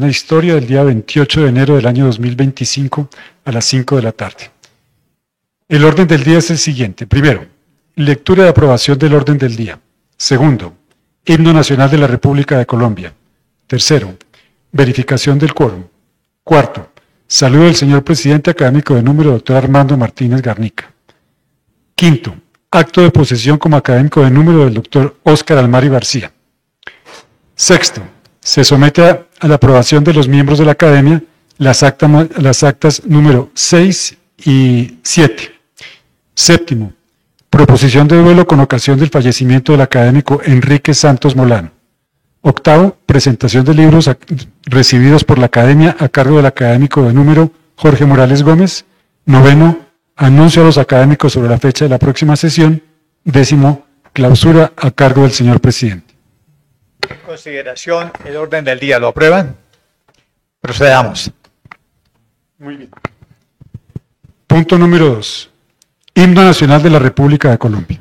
Historia del día 28 de enero del año 2025 a las 5 de la tarde. El orden del día es el siguiente. Primero, lectura de aprobación del orden del día. Segundo, himno nacional de la República de Colombia. Tercero, verificación del quórum. Cuarto, saludo del señor presidente académico de número, doctor Armando Martínez Garnica. Quinto, acto de posesión como académico de número del doctor Óscar Almari García. Sexto, se somete a la aprobación de los miembros de la academia las actas número 6 y 7. Séptimo, proposición de duelo con ocasión del fallecimiento del académico Enrique Santos Molano. Octavo, presentación de libros recibidos por la academia a cargo del académico de número Jorge Morales Gómez. Noveno, anuncio a los académicos sobre la fecha de la próxima sesión. Décimo, clausura a cargo del señor presidente. En consideración, el orden del día, ¿lo aprueban? Procedamos. Muy bien. Punto número 2. Himno Nacional de la República de Colombia.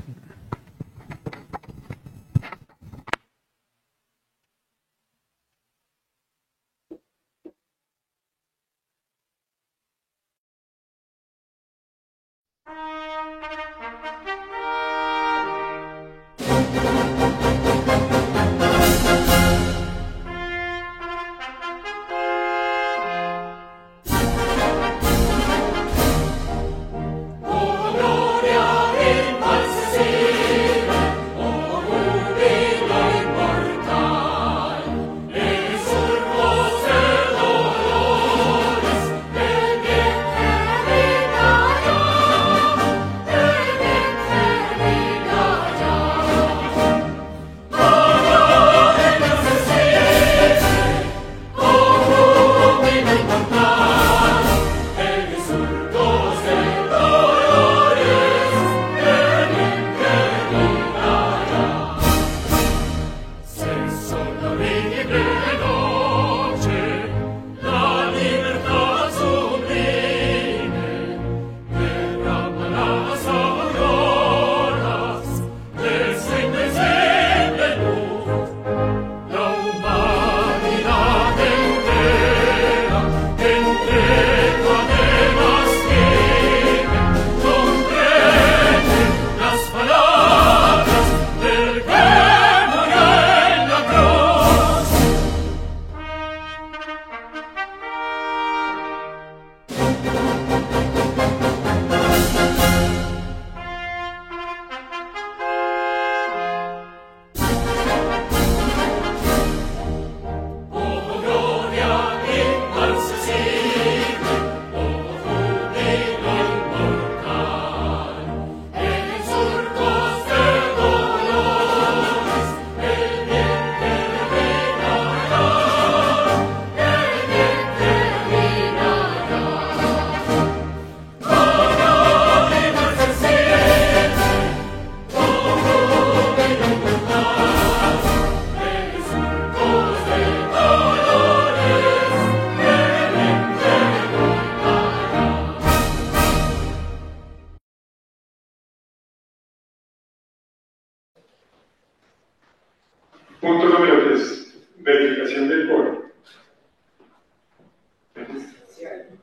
Punto número 3. Verificación del quórum.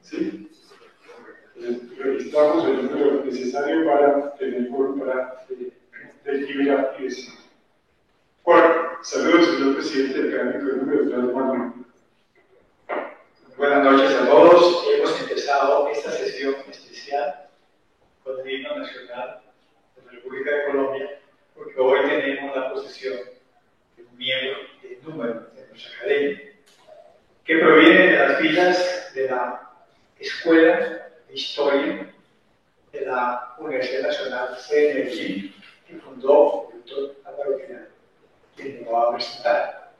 ¿Sí? Registramos el número necesario para tener quórum para deliberar y decidir. Cuarto, saludos, señor presidente académico del número de Manuel. Buenas noches a todos. Hemos empezado esta sesión especial con el himno nacional de la República de Colombia, porque hoy tenemos la posesión de un miembro del número de nuestra academia, que proviene de las filas de la Escuela de Historia de la Universidad Nacional de Medellín, que fundó el doctor Álvaro Vidal, quien lo va a presentar.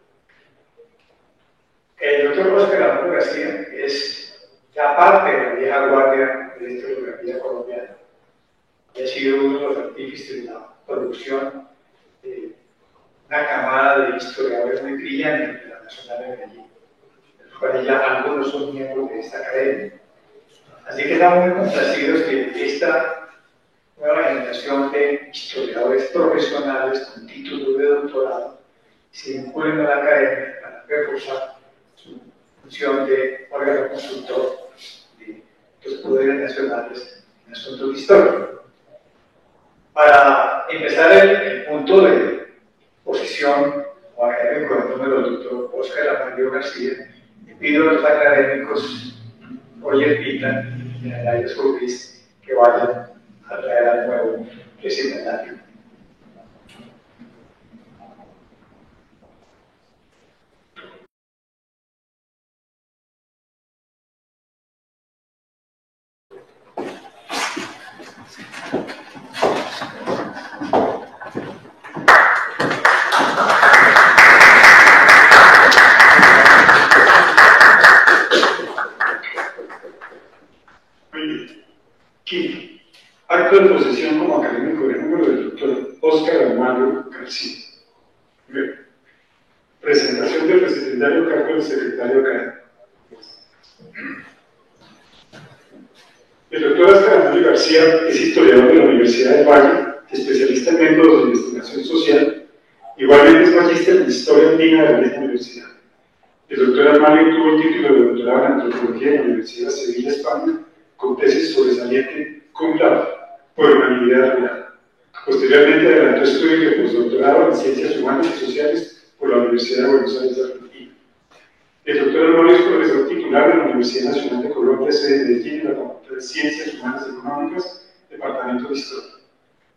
El doctor Óscar Almari García es ya parte de la vieja guardia de la historiografía colombiana y ha sido uno de los artífices de la producción de una camada de historiadores muy brillantes de la Nacional de Medellín, de los cuales ya algunos son miembros de esta academia. Así que estamos muy complacidos que esta nueva generación de historiadores historiadores profesionales con título de doctorado se vinculen a la academia para reforzar su función de órgano consultor de los poderes nacionales en asuntos de historia. Para empezar el punto de posición o académico en nombre del doctor Óscar Amario García, le pido a los académicos Roger Pita y Alain Ruiz que vayan a traer al nuevo recitatario. Quinto, acto de posesión como académico de número del doctor Óscar Amario García. Primero, presentación del recetario cargo del secretario académico. El doctor Óscar Amario García es historiador de la Universidad del Valle, especialista en métodos de investigación social, igualmente es magíster en historia andina de la misma universidad. El doctor Amario tuvo el título de doctorado en antropología en la Universidad de Sevilla, España, con tesis sobresaliente cum laude por humanidad rural. Posteriormente adelantó estudios de postdoctorado en ciencias humanas y sociales por la Universidad de Buenos Aires, Argentina. El doctor Amario es profesor titular de la Universidad Nacional de Colombia, sede de Medellín, en la Facultad de Ciencias Humanas y Económicas, Departamento de Historia.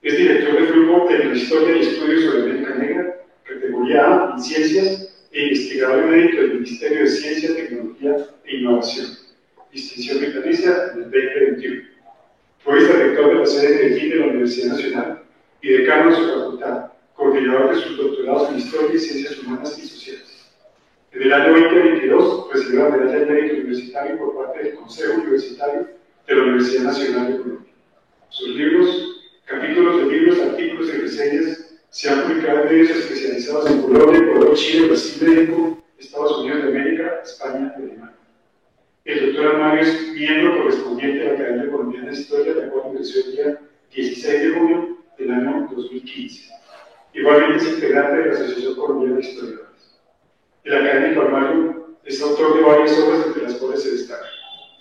Es director del grupo de Historia y Estudios sobre América Negra, categoría A en Ciencias, e investigador emérito del Ministerio de Ciencia, Tecnología e Innovación. Distinción vitalicia en el 2021. Fue vicerrector de la sede de Medellín de la Universidad Nacional y decano de su facultad, coordinador de sus doctorados en Historia y Ciencias Humanas y Sociales. En el año 2022 recibió la medalla de mérito universitario por parte del Consejo Universitario de la Universidad Nacional de Colombia. Sus libros, capítulos de libros, artículos y reseñas se han publicado en medios especializados en Colombia, Ecuador, Chile, Brasil, México, Estados Unidos de América, España y Alemania. El doctor Amario es miembro correspondiente de la Academia Colombiana de Historia, la cual ingresó el día 16 de junio del año 2015. Igualmente es integrante de la Asociación Colombiana de Historiadores. El académico Amario es autor de varias obras entre las cuales se destaca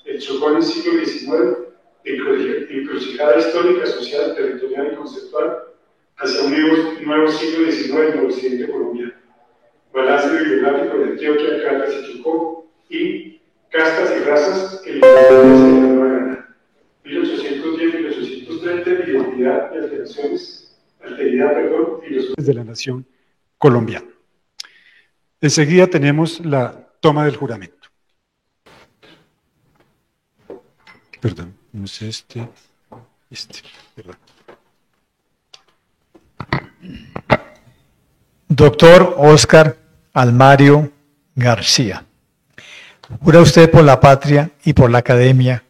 El Chocó en el siglo XIX, encrucijada histórica, social, territorial y conceptual hacia un nuevo siglo XIX en el occidente colombiano, balance bibliográfico de Antioquia, Caldas y Chocó, y Castas y razas en la independencia de la Nueva Granada, 1810-1830, identidad y alteridad, filosofía de la nación colombiana. Enseguida tenemos la toma del juramento. Perdón, no es perdón. Doctor Óscar Almario García. Jura usted por la patria y por la academia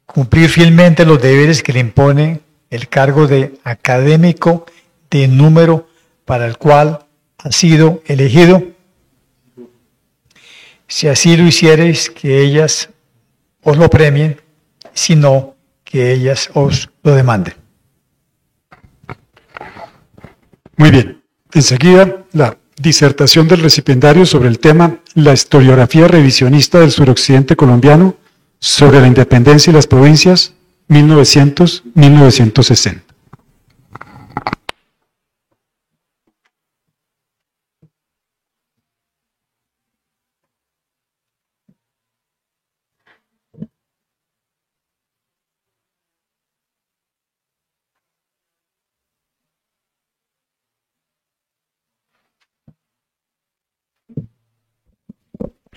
cumplir fielmente los deberes que le impone el cargo de académico de número para el cual ha sido elegido. Si así lo hiciereis, que ellas os lo premien, si no, que ellas os lo demanden. Muy bien. Enseguida, la disertación del recipiendario sobre el tema La historiografía revisionista del suroccidente colombiano sobre la independencia y las provincias 1900-1960.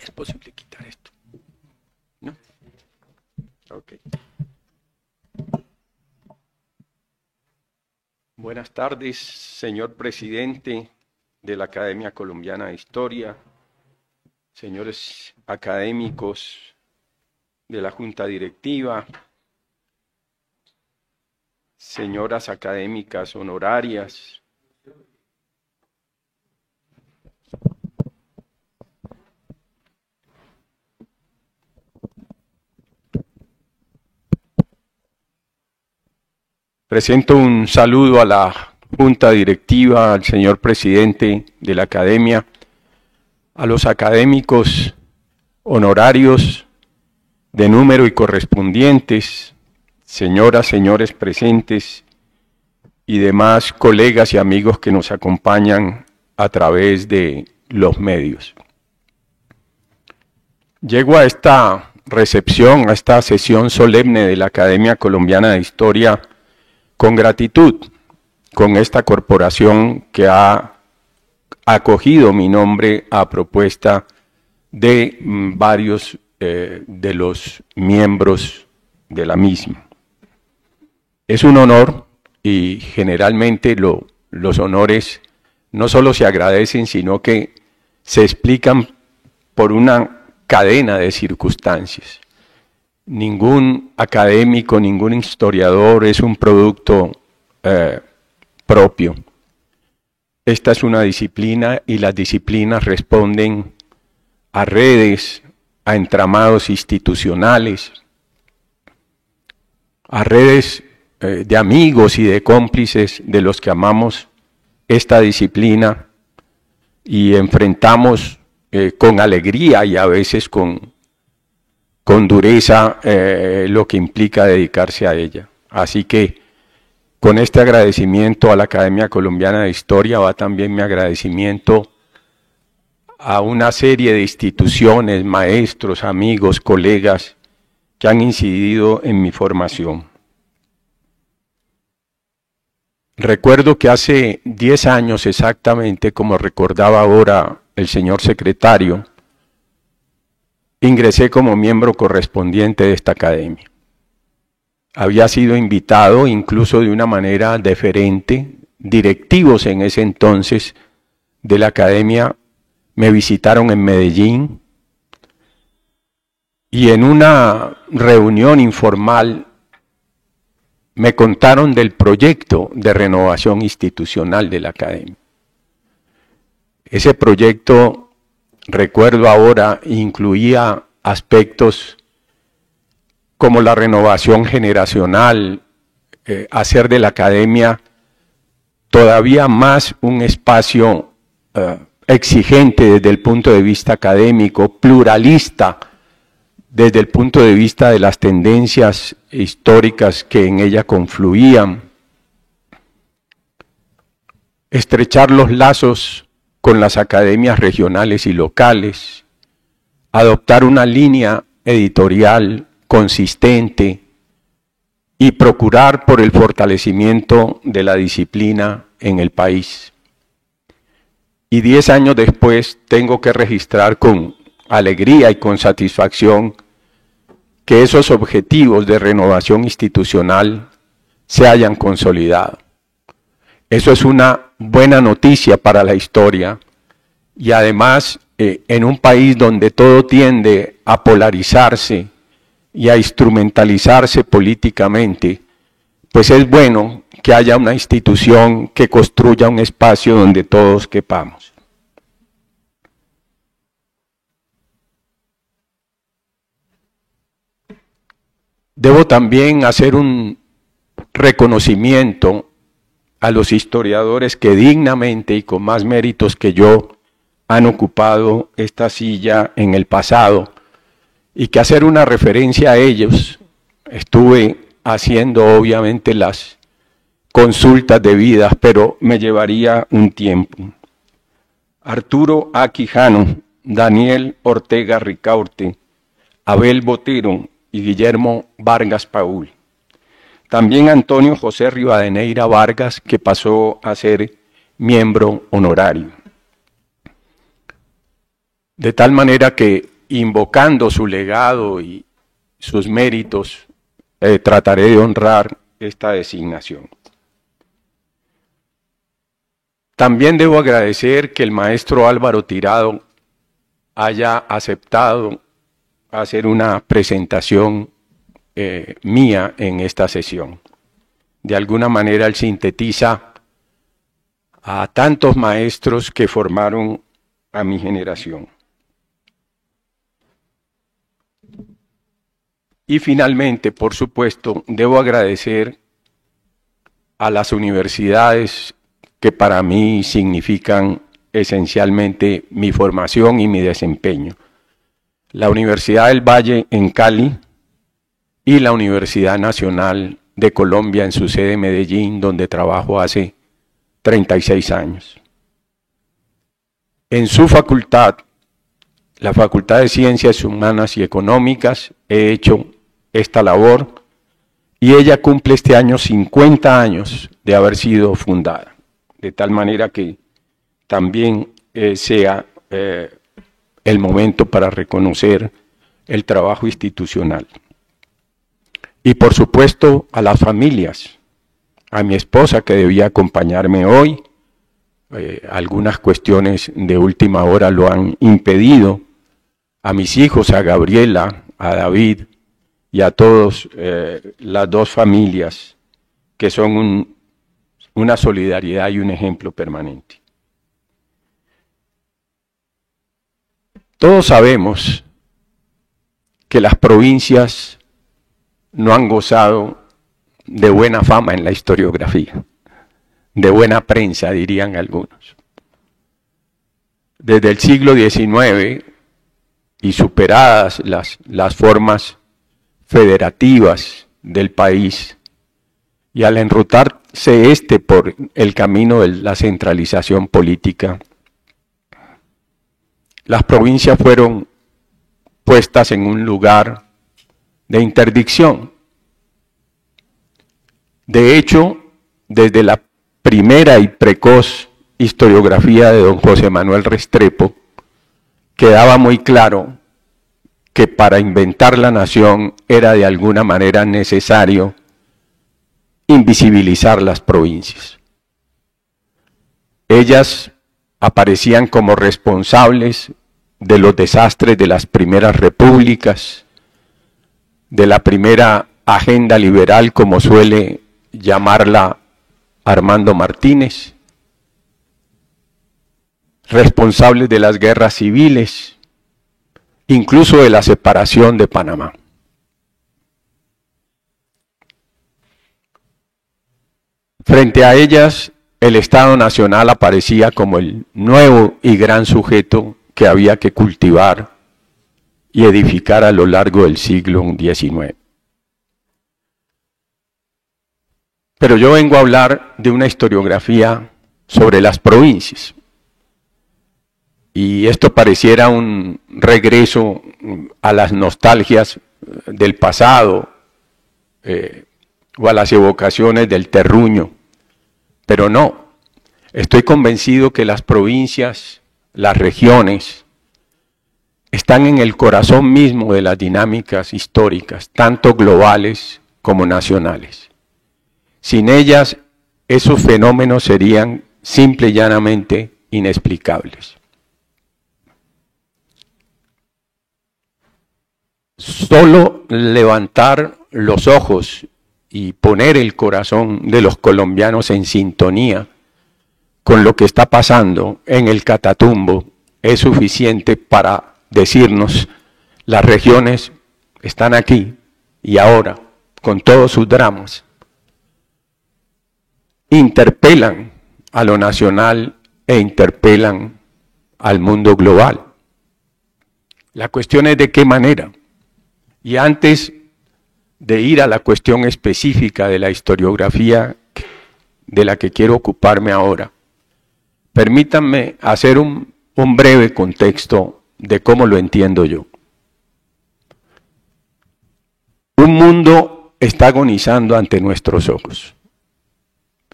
¿Es posible quitar esto? ¿No? Ok. Buenas tardes, señor presidente de la Academia Colombiana de Historia, señores académicos de la Junta Directiva, señoras académicas honorarias, presento un saludo a la junta directiva, al señor presidente de la academia, a los académicos honorarios de número y correspondientes, señoras, señores presentes y demás colegas y amigos que nos acompañan a través de los medios. Llego a esta recepción, a esta sesión solemne de la Academia Colombiana de Historia con gratitud, con esta corporación que ha acogido mi nombre a propuesta de varios de los miembros de la misma. Es un honor y generalmente los honores no solo se agradecen, sino que se explican por una cadena de circunstancias. Ningún académico, ningún historiador es un producto propio. Esta es una disciplina y las disciplinas responden a redes, a entramados institucionales, a redes de amigos y de cómplices de los que amamos esta disciplina y enfrentamos con alegría y a veces con dureza lo que implica dedicarse a ella. Así que con este agradecimiento a la Academia Colombiana de Historia va también mi agradecimiento a una serie de instituciones, maestros, amigos, colegas que han incidido en mi formación. Recuerdo que hace 10 años exactamente, como recordaba ahora el señor secretario, ingresé como miembro correspondiente de esta academia. Había sido invitado incluso de una manera deferente, directivos en ese entonces de la academia me visitaron en Medellín y en una reunión informal me contaron del proyecto de renovación institucional de la academia. Ese proyecto, recuerdo ahora, incluía aspectos como la renovación generacional, hacer de la academia todavía más un espacio exigente desde el punto de vista académico, pluralista desde el punto de vista de las tendencias históricas que en ella confluían, estrechar los lazos con las academias regionales y locales, adoptar una línea editorial consistente y procurar por el fortalecimiento de la disciplina en el país. Y 10 años después tengo que registrar con alegría y con satisfacción que esos objetivos de renovación institucional se hayan consolidado. Eso es una buena noticia para la historia y además en un país donde todo tiende a polarizarse y a instrumentalizarse políticamente, pues es bueno que haya una institución que construya un espacio donde todos quepamos. Debo también hacer un reconocimiento a los historiadores que dignamente y con más méritos que yo han ocupado esta silla en el pasado y que hacer una referencia a ellos, estuve haciendo obviamente las consultas debidas, pero me llevaría un tiempo. Arturo A. Quijano, Daniel Ortega Ricaurte, Abel Botero y Guillermo Vargas Paul. También Antonio José Rivadeneira Vargas, que pasó a ser miembro honorario. De tal manera que, invocando su legado y sus méritos, trataré de honrar esta designación. También debo agradecer que el maestro Álvaro Tirado haya aceptado hacer una presentación mía en esta sesión. De alguna manera él sintetiza a tantos maestros que formaron a mi generación. Y finalmente, por supuesto, debo agradecer a las universidades que para mí significan esencialmente mi formación y mi desempeño. La Universidad del Valle en Cali y la Universidad Nacional de Colombia en su sede Medellín, donde trabajo hace 36 años. En su facultad, la Facultad de Ciencias Humanas y Económicas, he hecho esta labor y ella cumple este año 50 años de haber sido fundada, de tal manera que también sea el momento para reconocer el trabajo institucional. Y por supuesto a las familias, a mi esposa que debía acompañarme hoy, algunas cuestiones de última hora lo han impedido, a mis hijos, a Gabriela, a David y a todos las dos familias que son una solidaridad y un ejemplo permanente. Todos sabemos que las provincias no han gozado de buena fama en la historiografía, de buena prensa, dirían algunos. Desde el siglo XIX y superadas las formas federativas del país y al enrutarse por el camino de la centralización política, las provincias fueron puestas en un lugar de interdicción. De hecho, desde la primera y precoz historiografía de don José Manuel Restrepo, quedaba muy claro que para inventar la nación era de alguna manera necesario invisibilizar las provincias. Ellas aparecían como responsables de los desastres de las primeras repúblicas, de la primera agenda liberal, como suele llamarla Armando Martínez, responsables de las guerras civiles, incluso de la separación de Panamá. Frente a ellas, el Estado Nacional aparecía como el nuevo y gran sujeto que había que cultivar y edificar a lo largo del siglo XIX. Pero yo vengo a hablar de una historiografía sobre las provincias. Y esto pareciera un regreso a las nostalgias del pasado o a las evocaciones del terruño. Pero no, estoy convencido que las provincias, las regiones, están en el corazón mismo de las dinámicas históricas, tanto globales como nacionales. Sin ellas, esos fenómenos serían simple y llanamente inexplicables. Solo levantar los ojos y poner el corazón de los colombianos en sintonía con lo que está pasando en el Catatumbo es suficiente para decirnos: las regiones están aquí y ahora, con todos sus dramas, interpelan a lo nacional e interpelan al mundo global. La cuestión es de qué manera. Y antes de ir a la cuestión específica de la historiografía de la que quiero ocuparme ahora, permítanme hacer un breve contexto de cómo lo entiendo yo. Un mundo está agonizando ante nuestros ojos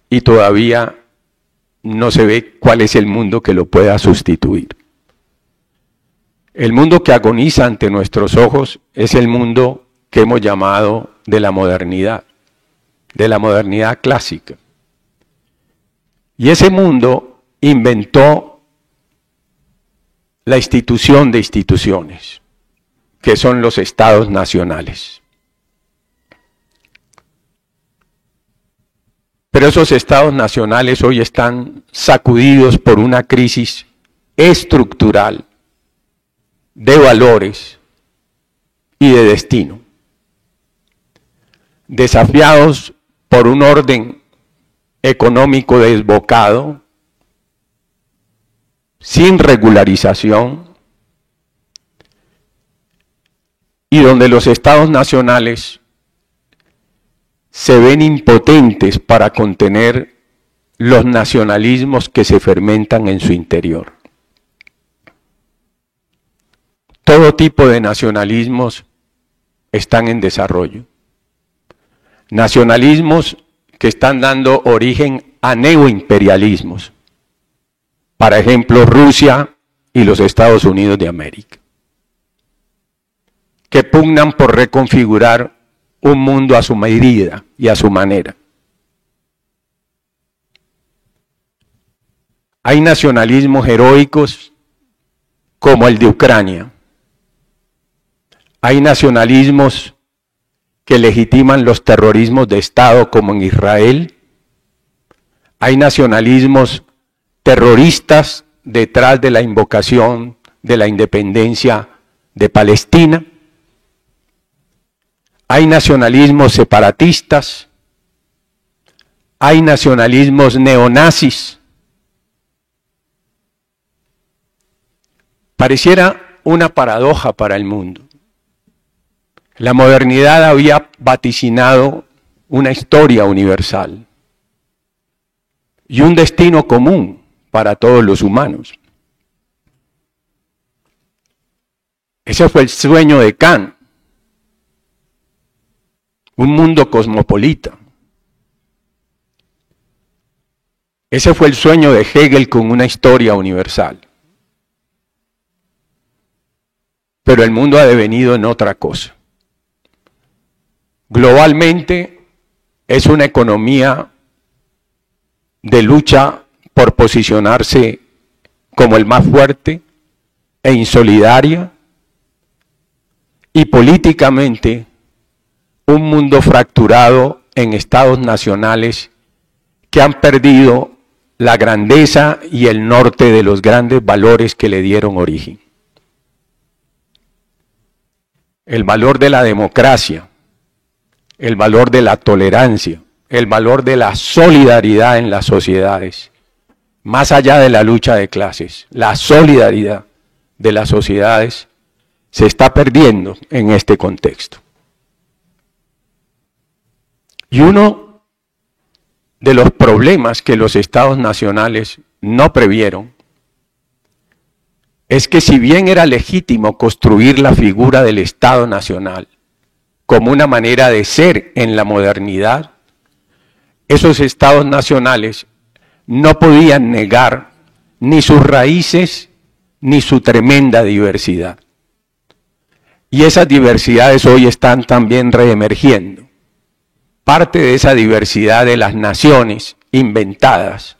y todavía no se ve cuál es el mundo que lo pueda sustituir. El mundo que agoniza ante nuestros ojos es el mundo que hemos llamado de la modernidad clásica. Y ese mundo inventó la institución de instituciones, que son los estados nacionales. Pero esos estados nacionales hoy están sacudidos por una crisis estructural de valores y de destino, desafiados por un orden económico desbocado, sin regularización, y donde los estados nacionales se ven impotentes para contener los nacionalismos que se fermentan en su interior. Todo tipo de nacionalismos están en desarrollo. Nacionalismos que están dando origen a neoimperialismos. Por ejemplo, Rusia y los Estados Unidos de América, que pugnan por reconfigurar un mundo a su medida y a su manera. Hay nacionalismos heroicos como el de Ucrania. Hay nacionalismos que legitiman los terrorismos de Estado como en Israel. Hay nacionalismos terroristas detrás de la invocación de la independencia de Palestina. Hay nacionalismos separatistas. Hay nacionalismos neonazis. Pareciera una paradoja para el mundo. La modernidad había vaticinado una historia universal y un destino común para todos los humanos. Ese fue el sueño de Kant, un mundo cosmopolita. Ese fue el sueño de Hegel con una historia universal. Pero el mundo ha devenido en otra cosa. Globalmente es una economía de lucha por posicionarse como el más fuerte e insolidaria, y políticamente un mundo fracturado en estados nacionales que han perdido la grandeza y el norte de los grandes valores que le dieron origen. El valor de la democracia, el valor de la tolerancia, el valor de la solidaridad en las sociedades, más allá de la lucha de clases, la solidaridad de las sociedades se está perdiendo en este contexto. Y uno de los problemas que los estados nacionales no previeron es que si bien era legítimo construir la figura del Estado Nacional como una manera de ser en la modernidad, esos estados nacionales no podían negar ni sus raíces ni su tremenda diversidad. Y esas diversidades hoy están también reemergiendo. Parte de esa diversidad de las naciones inventadas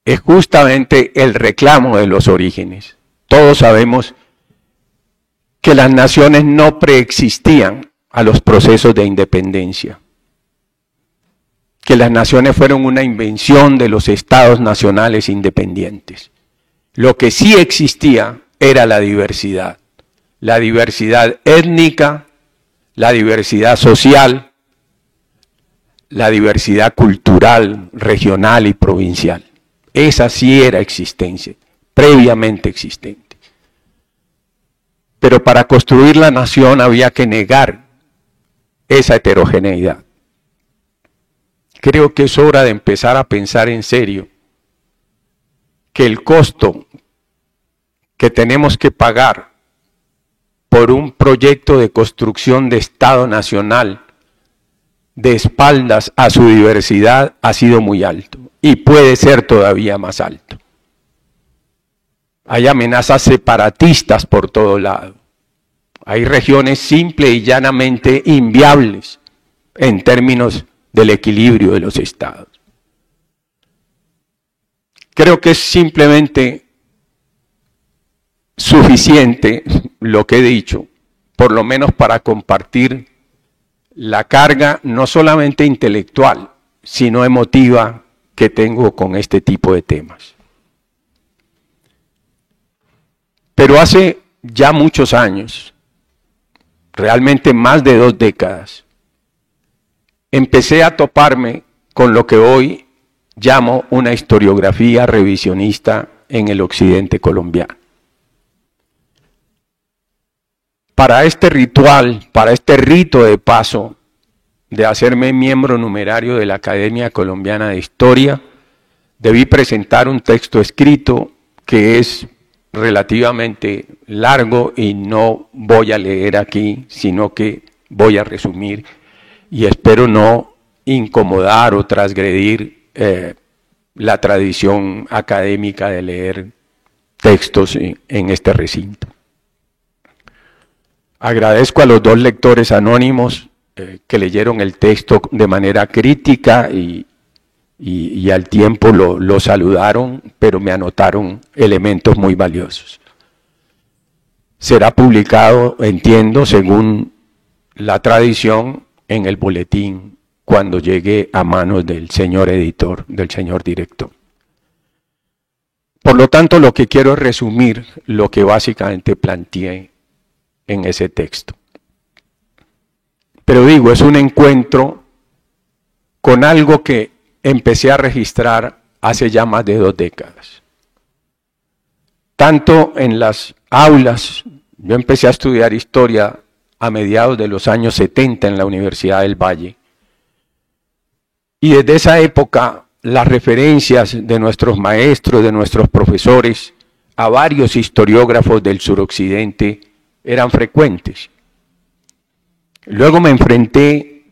es justamente el reclamo de los orígenes. Todos sabemos que las naciones no preexistían a los procesos de independencia, que las naciones fueron una invención de los estados nacionales independientes. Lo que sí existía era la diversidad étnica, la diversidad social, la diversidad cultural, regional y provincial. Esa sí era existencia, previamente existente. Pero para construir la nación había que negar esa heterogeneidad. Creo que es hora de empezar a pensar en serio que el costo que tenemos que pagar por un proyecto de construcción de Estado Nacional de espaldas a su diversidad ha sido muy alto y puede ser todavía más alto. Hay amenazas separatistas por todo lado. Hay regiones simple y llanamente inviables en términos del equilibrio de los estados. Creo que es simplemente suficiente lo que he dicho, por lo menos para compartir la carga no solamente intelectual, sino emotiva que tengo con este tipo de temas. Pero hace ya muchos años, realmente más de 2 décadas, empecé a toparme con lo que hoy llamo una historiografía revisionista en el occidente colombiano. Para este ritual, para este rito de paso de hacerme miembro numerario de la Academia Colombiana de Historia, debí presentar un texto escrito que es relativamente largo y no voy a leer aquí, sino que voy a resumir y espero no incomodar o transgredir la tradición académica de leer textos en este recinto. Agradezco a los dos lectores anónimos que leyeron el texto de manera crítica y al tiempo lo saludaron, pero me anotaron elementos muy valiosos. Será publicado, entiendo, según la tradición, en el boletín cuando llegue a manos del señor editor, del señor director. Por lo tanto, lo que quiero es resumir lo que básicamente planteé en ese texto. Pero digo, es un encuentro con algo que empecé a registrar hace ya más de 2 décadas. Tanto en las aulas, yo empecé a estudiar historia a mediados de los años 70 en la Universidad del Valle, y desde esa época las referencias de nuestros maestros, de nuestros profesores, a varios historiógrafos del suroccidente eran frecuentes. Luego me enfrenté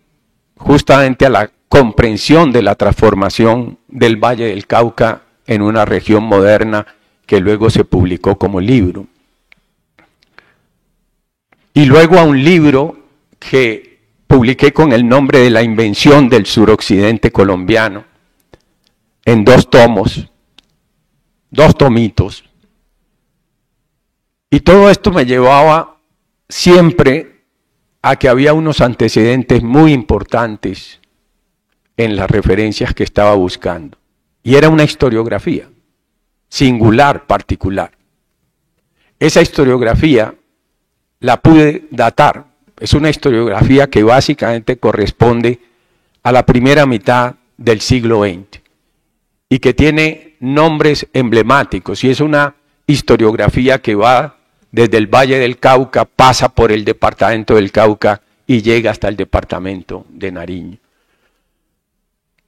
justamente a la comprensión de la transformación del Valle del Cauca en una región moderna que luego se publicó como libro. Y luego a un libro que publiqué con el nombre de La invención del suroccidente colombiano, en 2 tomos, 2 tomitos. Y todo esto me llevaba siempre a que había unos antecedentes muy importantes en las referencias que estaba buscando. Y era una historiografía singular, particular. Esa historiografía la pude datar. Es una historiografía que básicamente corresponde a la primera mitad del siglo XX y que tiene nombres emblemáticos, y es una historiografía que va desde el Valle del Cauca, pasa por el departamento del Cauca y llega hasta el departamento de Nariño.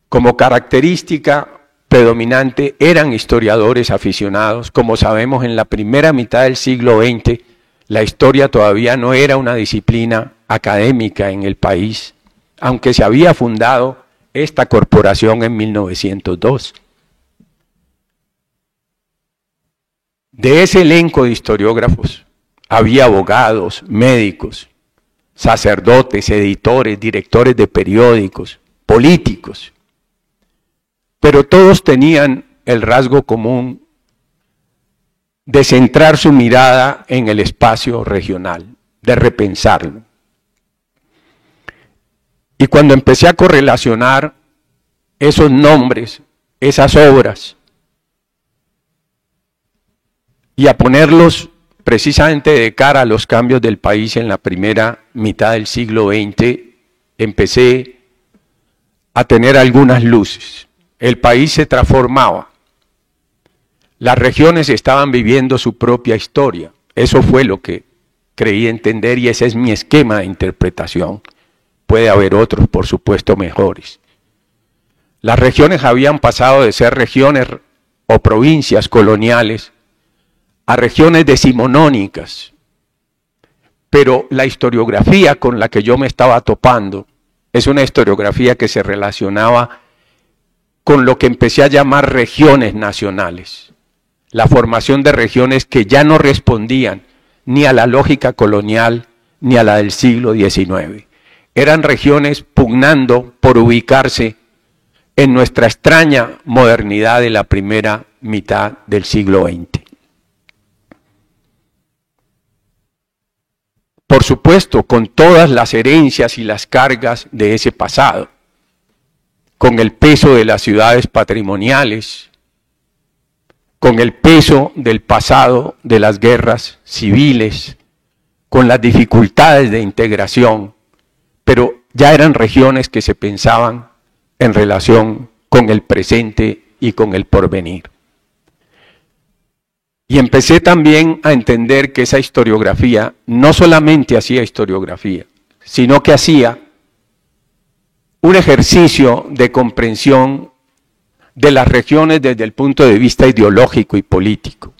Como característica predominante eran historiadores aficionados. Como sabemos, en la primera mitad del siglo XX la historia todavía no era una disciplina académica en el país, aunque se había fundado esta corporación en 1902. De ese elenco de historiógrafos había abogados, médicos, sacerdotes, editores, directores de periódicos, políticos, pero todos tenían el rasgo común de centrar su mirada en el espacio regional, de repensarlo. Y cuando empecé a correlacionar esos nombres, esas obras, y a ponerlos precisamente de cara a los cambios del país en la primera mitad del siglo XX, empecé a tener algunas luces. El país se transformaba. Las regiones estaban viviendo su propia historia. Eso fue lo que creí entender y ese es mi esquema de interpretación. Puede haber otros, por supuesto, mejores. Las regiones habían pasado de ser regiones o provincias coloniales a regiones decimonónicas, pero la historiografía con la que yo me estaba topando es una historiografía que se relacionaba con lo que empecé a llamar regiones nacionales, la formación de regiones que ya no respondían ni a la lógica colonial ni a la del siglo XIX. Eran regiones pugnando por ubicarse en nuestra extraña modernidad de la primera mitad del siglo XX. Por supuesto, con todas las herencias y las cargas de ese pasado, con el peso de las ciudades patrimoniales, con el peso del pasado de las guerras civiles, con las dificultades de integración, pero ya eran regiones que se pensaban en relación con el presente y con el porvenir. Y empecé también a entender que esa historiografía no solamente hacía historiografía, sino que hacía un ejercicio de comprensión de las regiones desde el punto de vista ideológico y político.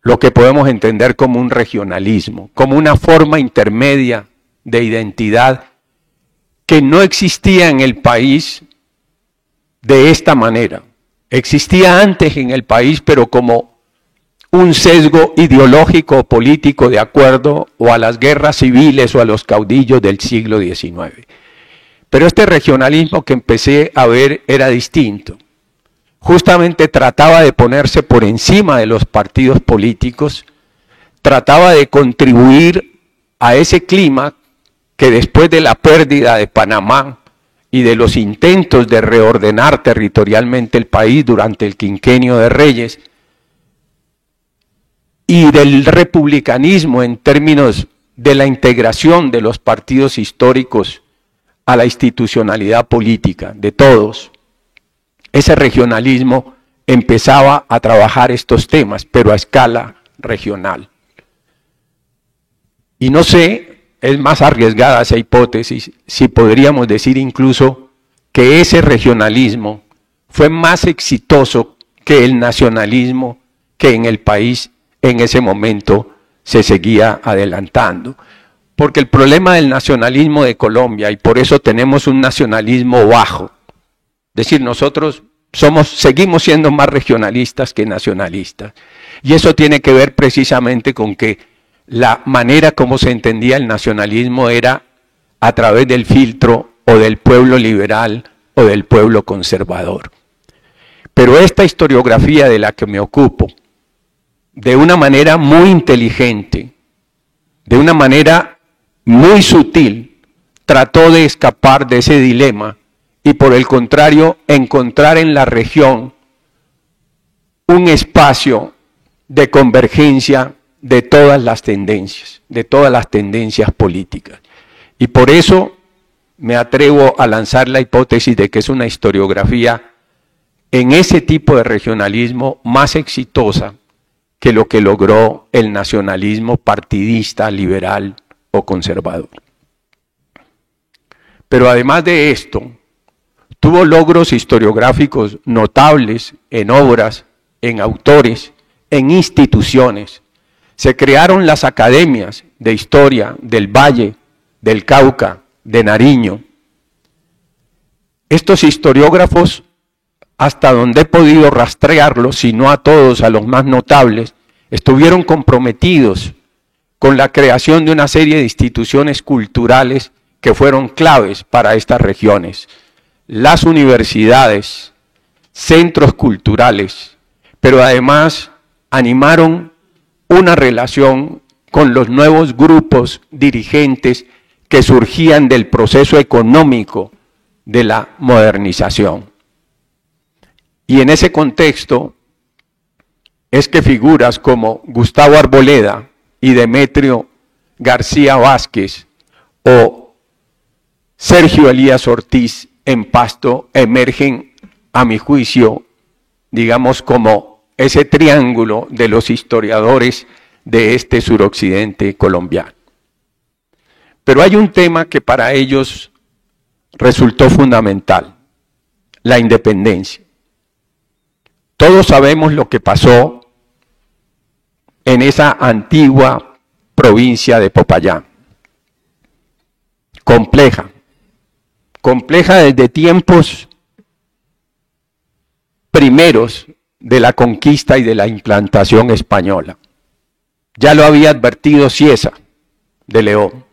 Lo que podemos entender como un regionalismo, como una forma intermedia de identidad que no existía en el país de esta manera. Existía antes en el país, pero como un sesgo ideológico o político de acuerdo o a las guerras civiles o a los caudillos del siglo XIX. Pero este regionalismo que empecé a ver era distinto. Justamente trataba de ponerse por encima de los partidos políticos, trataba de contribuir a ese clima que después de la pérdida de Panamá y de los intentos de reordenar territorialmente el país durante el quinquenio de Reyes y del republicanismo en términos de la integración de los partidos históricos a la institucionalidad política de todos, ese regionalismo empezaba a trabajar estos temas, pero a escala regional. Y no sé, es más arriesgada esa hipótesis, si podríamos decir incluso que ese regionalismo fue más exitoso que el nacionalismo que en el país en ese momento se seguía adelantando. Porque el problema del nacionalismo de Colombia, y por eso tenemos un nacionalismo bajo, es decir, nosotros seguimos siendo más regionalistas que nacionalistas. Y eso tiene que ver precisamente con que la manera como se entendía el nacionalismo era a través del filtro o del pueblo liberal o del pueblo conservador. Pero esta historiografía de la que me ocupo, de una manera muy inteligente, de una manera muy sutil, trató de escapar de ese dilema y por el contrario encontrar en la región un espacio de convergencia de todas las tendencias políticas. Y por eso me atrevo a lanzar la hipótesis de que es una historiografía en ese tipo de regionalismo más exitosa que lo que logró el nacionalismo partidista, liberal o conservador. Pero además de esto, tuvo logros historiográficos notables en obras, en autores, en instituciones. Se crearon las academias de historia del Valle, del Cauca, de Nariño. Estos historiógrafos, hasta donde he podido rastrearlos, si no a todos, a los más notables, estuvieron comprometidos con la creación de una serie de instituciones culturales que fueron claves para estas regiones. Las universidades, centros culturales, pero además animaron una relación con los nuevos grupos dirigentes que surgían del proceso económico de la modernización. Y en ese contexto es que figuras como Gustavo Arboleda y Demetrio García Vázquez o Sergio Elías Ortiz en Pasto emergen, a mi juicio, digamos como ese triángulo de los historiadores de este suroccidente colombiano. Pero hay un tema que para ellos resultó fundamental, la independencia. Todos sabemos lo que pasó en esa antigua provincia de Popayán. Compleja desde tiempos primeros de la conquista y de la implantación española. Ya lo había advertido Cieza de León,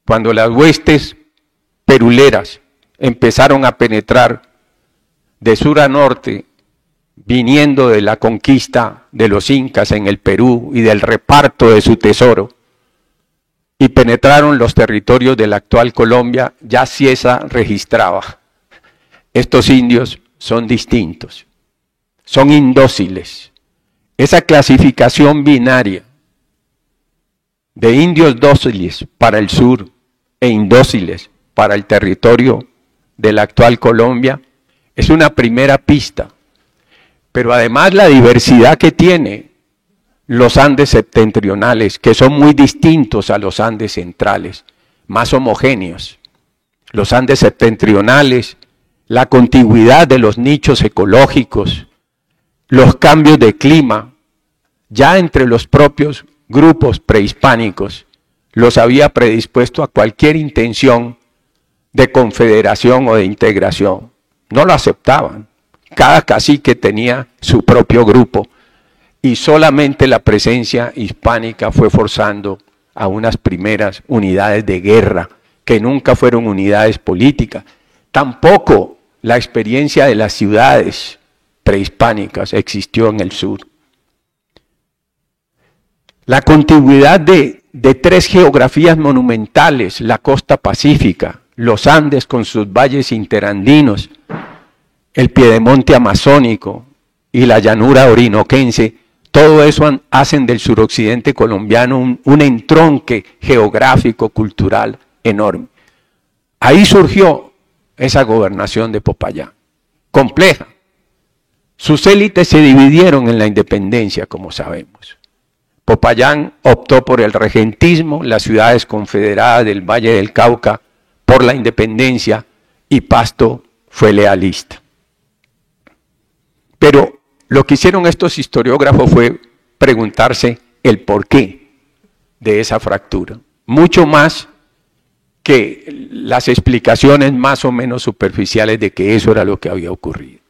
cuando las huestes peruleras empezaron a penetrar de sur a norte, viniendo de la conquista de los incas en el Perú y del reparto de su tesoro, y penetraron los territorios de la actual Colombia, ya Cieza registraba: estos indios son distintos, son indóciles. Esa clasificación binaria de indios dóciles para el sur e indóciles para el territorio de la actual Colombia, es una primera pista. Pero además la diversidad que tiene los Andes septentrionales, que son muy distintos a los Andes centrales, más homogéneos. Los Andes septentrionales, la contigüidad de los nichos ecológicos, los cambios de clima, ya entre los propios grupos prehispánicos, los había predispuesto a cualquier intención de confederación o de integración. No lo aceptaban. Cada cacique tenía su propio grupo y solamente la presencia hispánica fue forzando a unas primeras unidades de guerra que nunca fueron unidades políticas. Tampoco la experiencia de las ciudades prehispánicas existió en el sur. La contigüidad de tres geografías monumentales, la costa pacífica, los Andes con sus valles interandinos, el piedemonte amazónico y la llanura orinoquense, todo eso hacen del suroccidente colombiano un entronque geográfico, cultural enorme. Ahí surgió esa gobernación de Popayán, compleja. Sus élites se dividieron en la independencia, como sabemos. Popayán optó por el regentismo, las ciudades confederadas del Valle del Cauca por la independencia y Pasto fue lealista. Pero lo que hicieron estos historiógrafos fue preguntarse el porqué de esa fractura, mucho más que las explicaciones más o menos superficiales de que eso era lo que había ocurrido.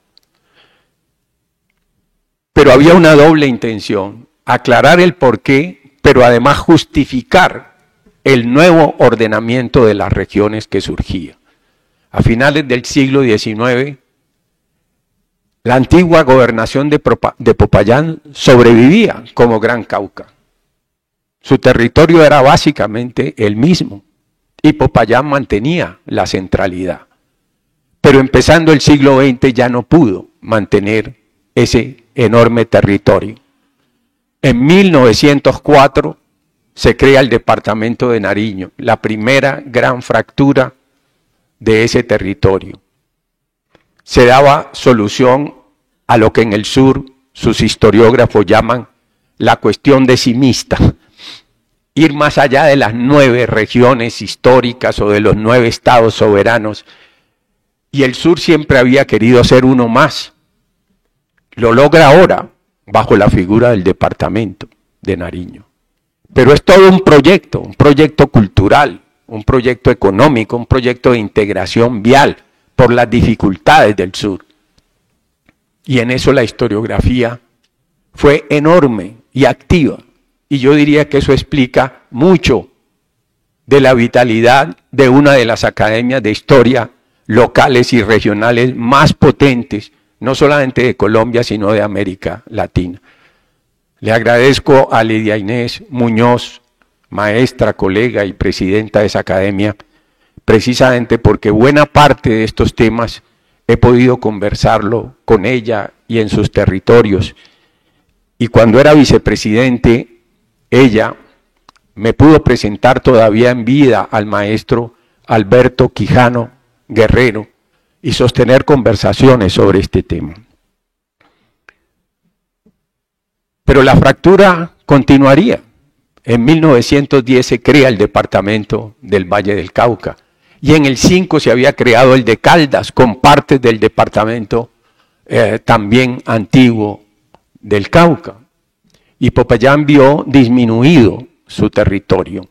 Pero había una doble intención, aclarar el porqué, pero además justificar el nuevo ordenamiento de las regiones que surgía. A finales del siglo XIX, la antigua gobernación de Popayán sobrevivía como Gran Cauca. Su territorio era básicamente el mismo y Popayán mantenía la centralidad. Pero empezando el siglo XX ya no pudo mantener ese enorme territorio. En 1904 se crea el departamento de Nariño, la primera gran fractura de ese territorio. Se daba solución a lo que en el sur sus historiógrafos llaman la cuestión decimista, ir más allá de las 9 regiones históricas o de los 9 estados soberanos, y el sur siempre había querido ser uno más. Lo logra ahora bajo la figura del departamento de Nariño. Pero es todo un proyecto cultural, un proyecto económico, un proyecto de integración vial por las dificultades del sur. Y en eso la historiografía fue enorme y activa. Y yo diría que eso explica mucho de la vitalidad de una de las academias de historia locales y regionales más potentes, no solamente de Colombia, sino de América Latina. Le agradezco a Lidia Inés Muñoz, maestra, colega y presidenta de esa academia, precisamente porque buena parte de estos temas he podido conversarlo con ella y en sus territorios. Y cuando era vicepresidente, ella me pudo presentar todavía en vida al maestro Alberto Quijano Guerrero y sostener conversaciones sobre este tema. Pero la fractura continuaría. En 1910 se crea el departamento del Valle del Cauca y en el 5 se había creado el de Caldas con partes del departamento también antiguo del Cauca. Y Popayán vio disminuido su territorio.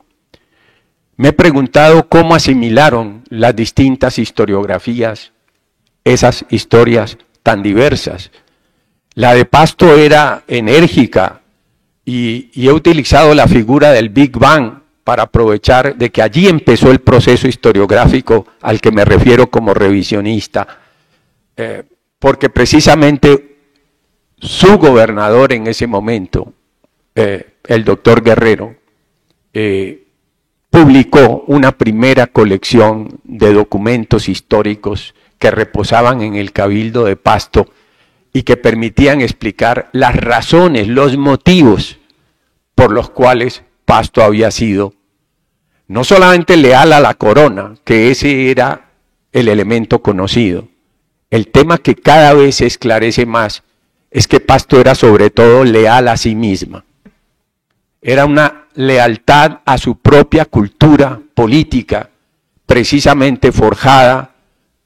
Me he preguntado cómo asimilaron las distintas historiografías esas historias tan diversas. La de Pasto era enérgica y he utilizado la figura del Big Bang para aprovechar de que allí empezó el proceso historiográfico al que me refiero como revisionista, porque precisamente su gobernador en ese momento, el doctor Guerrero, publicó una primera colección de documentos históricos que reposaban en el Cabildo de Pasto y que permitían explicar las razones, los motivos por los cuales Pasto había sido no solamente leal a la corona, que ese era el elemento conocido. El tema que cada vez se esclarece más es que Pasto era sobre todo leal a sí misma. Era una lealtad a su propia cultura política, precisamente forjada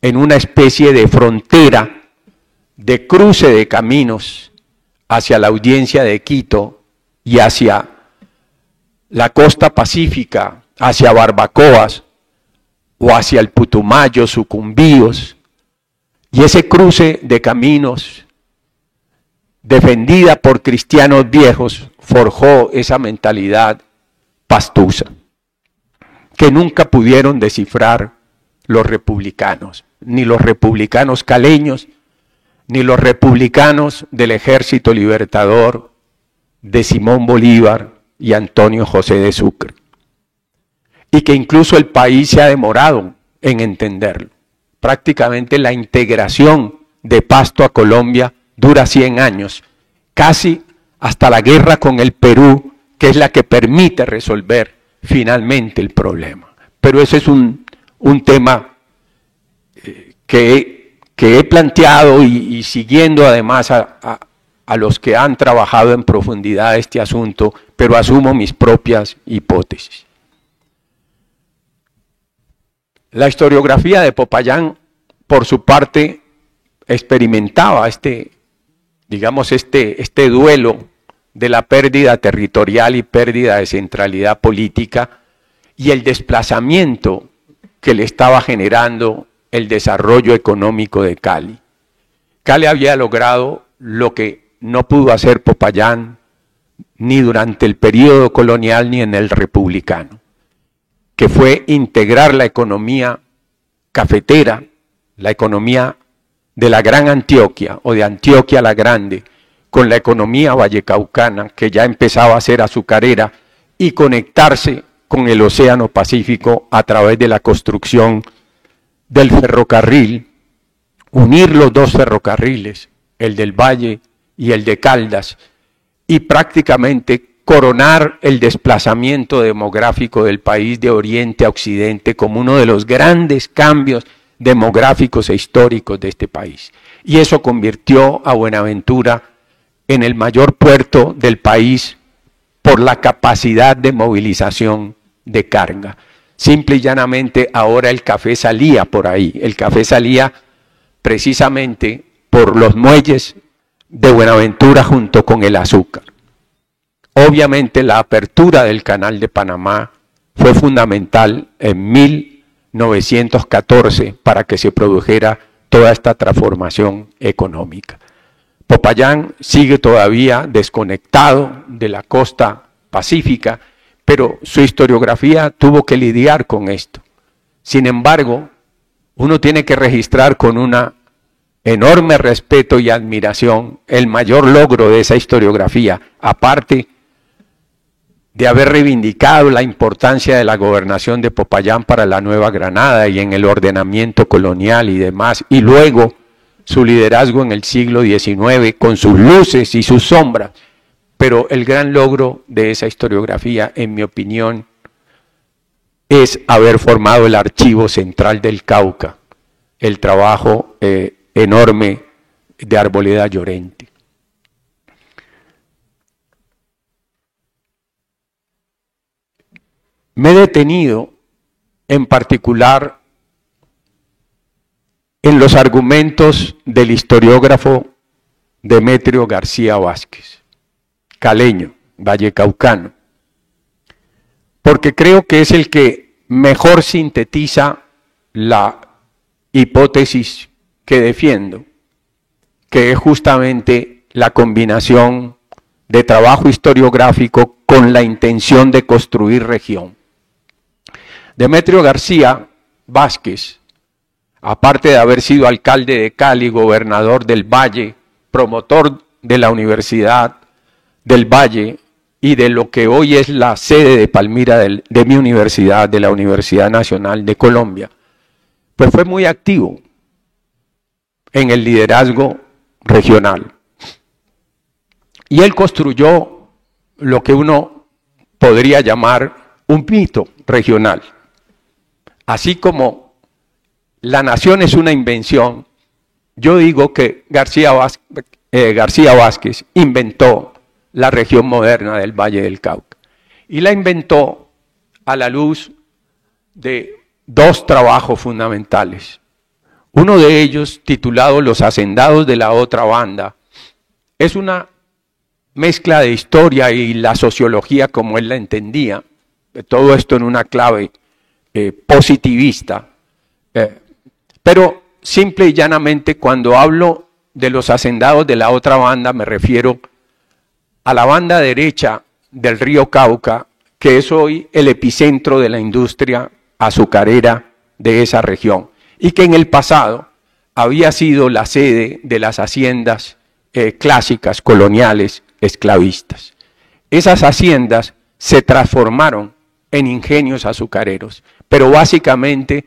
en una especie de frontera, de cruce de caminos hacia la audiencia de Quito y hacia la costa pacífica, hacia Barbacoas o hacia el Putumayo, Sucumbíos. Y ese cruce de caminos, defendida por cristianos viejos, forjó esa mentalidad pastusa, que nunca pudieron descifrar los republicanos, ni los republicanos caleños, ni los republicanos del Ejército Libertador de Simón Bolívar y Antonio José de Sucre. Y que incluso el país se ha demorado en entenderlo. Prácticamente la integración de Pasto a Colombia dura 100 años, casi hasta la guerra con el Perú, que es la que permite resolver finalmente el problema. Pero ese es un tema que he planteado y siguiendo además a los que han trabajado en profundidad este asunto, pero asumo mis propias hipótesis. La historiografía de Popayán, por su parte, experimentaba este duelo de la pérdida territorial y pérdida de centralidad política y el desplazamiento que le estaba generando el desarrollo económico de Cali. Cali había logrado lo que no pudo hacer Popayán ni durante el periodo colonial ni en el republicano, que fue integrar la economía cafetera, la economía de la Gran Antioquia o de Antioquia la Grande, con la economía vallecaucana que ya empezaba a ser azucarera y conectarse con el Océano Pacífico a través de la construcción del ferrocarril, unir los dos ferrocarriles, el del Valle y el de Caldas, y prácticamente coronar el desplazamiento demográfico del país de oriente a occidente como uno de los grandes cambios demográficos e históricos de este país. Y eso convirtió a Buenaventura en el mayor puerto del país por la capacidad de movilización de carga. Simple y llanamente ahora el café salía por ahí, el café salía precisamente por los muelles de Buenaventura junto con el azúcar. Obviamente la apertura del Canal de Panamá fue fundamental en 1914 para que se produjera toda esta transformación económica. Popayán sigue todavía desconectado de la costa pacífica, pero su historiografía tuvo que lidiar con esto. Sin embargo, uno tiene que registrar con una enorme respeto y admiración el mayor logro de esa historiografía, aparte de haber reivindicado la importancia de la gobernación de Popayán para la Nueva Granada y en el ordenamiento colonial y demás, y luego su liderazgo en el siglo XIX con sus luces y sus sombras. Pero el gran logro de esa historiografía, en mi opinión, es haber formado el Archivo Central del Cauca, el trabajo enorme de Arboleda Llorente. Me he detenido en particular en los argumentos del historiógrafo Demetrio García Vázquez, caleño, vallecaucano, porque creo que es el que mejor sintetiza la hipótesis que defiendo, que es justamente la combinación de trabajo historiográfico con la intención de construir región. Demetrio García Vázquez, aparte de haber sido alcalde de Cali, gobernador del Valle, promotor de la Universidad del Valle y de lo que hoy es la sede de Palmira de mi universidad, de la Universidad Nacional de Colombia, pues fue muy activo en el liderazgo regional. Y él construyó lo que uno podría llamar un mito regional. Así como la nación es una invención, yo digo que García Vázquez inventó la región moderna del Valle del Cauca. Y la inventó a la luz de dos trabajos fundamentales. Uno de ellos, titulado Los hacendados de la otra banda, es una mezcla de historia y la sociología como él la entendía, todo esto en una clave positivista, pero simple y llanamente cuando hablo de los hacendados de la otra banda me refiero a la banda derecha del río Cauca, que es hoy el epicentro de la industria azucarera de esa región y que en el pasado había sido la sede de las haciendas clásicas, coloniales, esclavistas. Esas haciendas se transformaron en ingenios azucareros, pero básicamente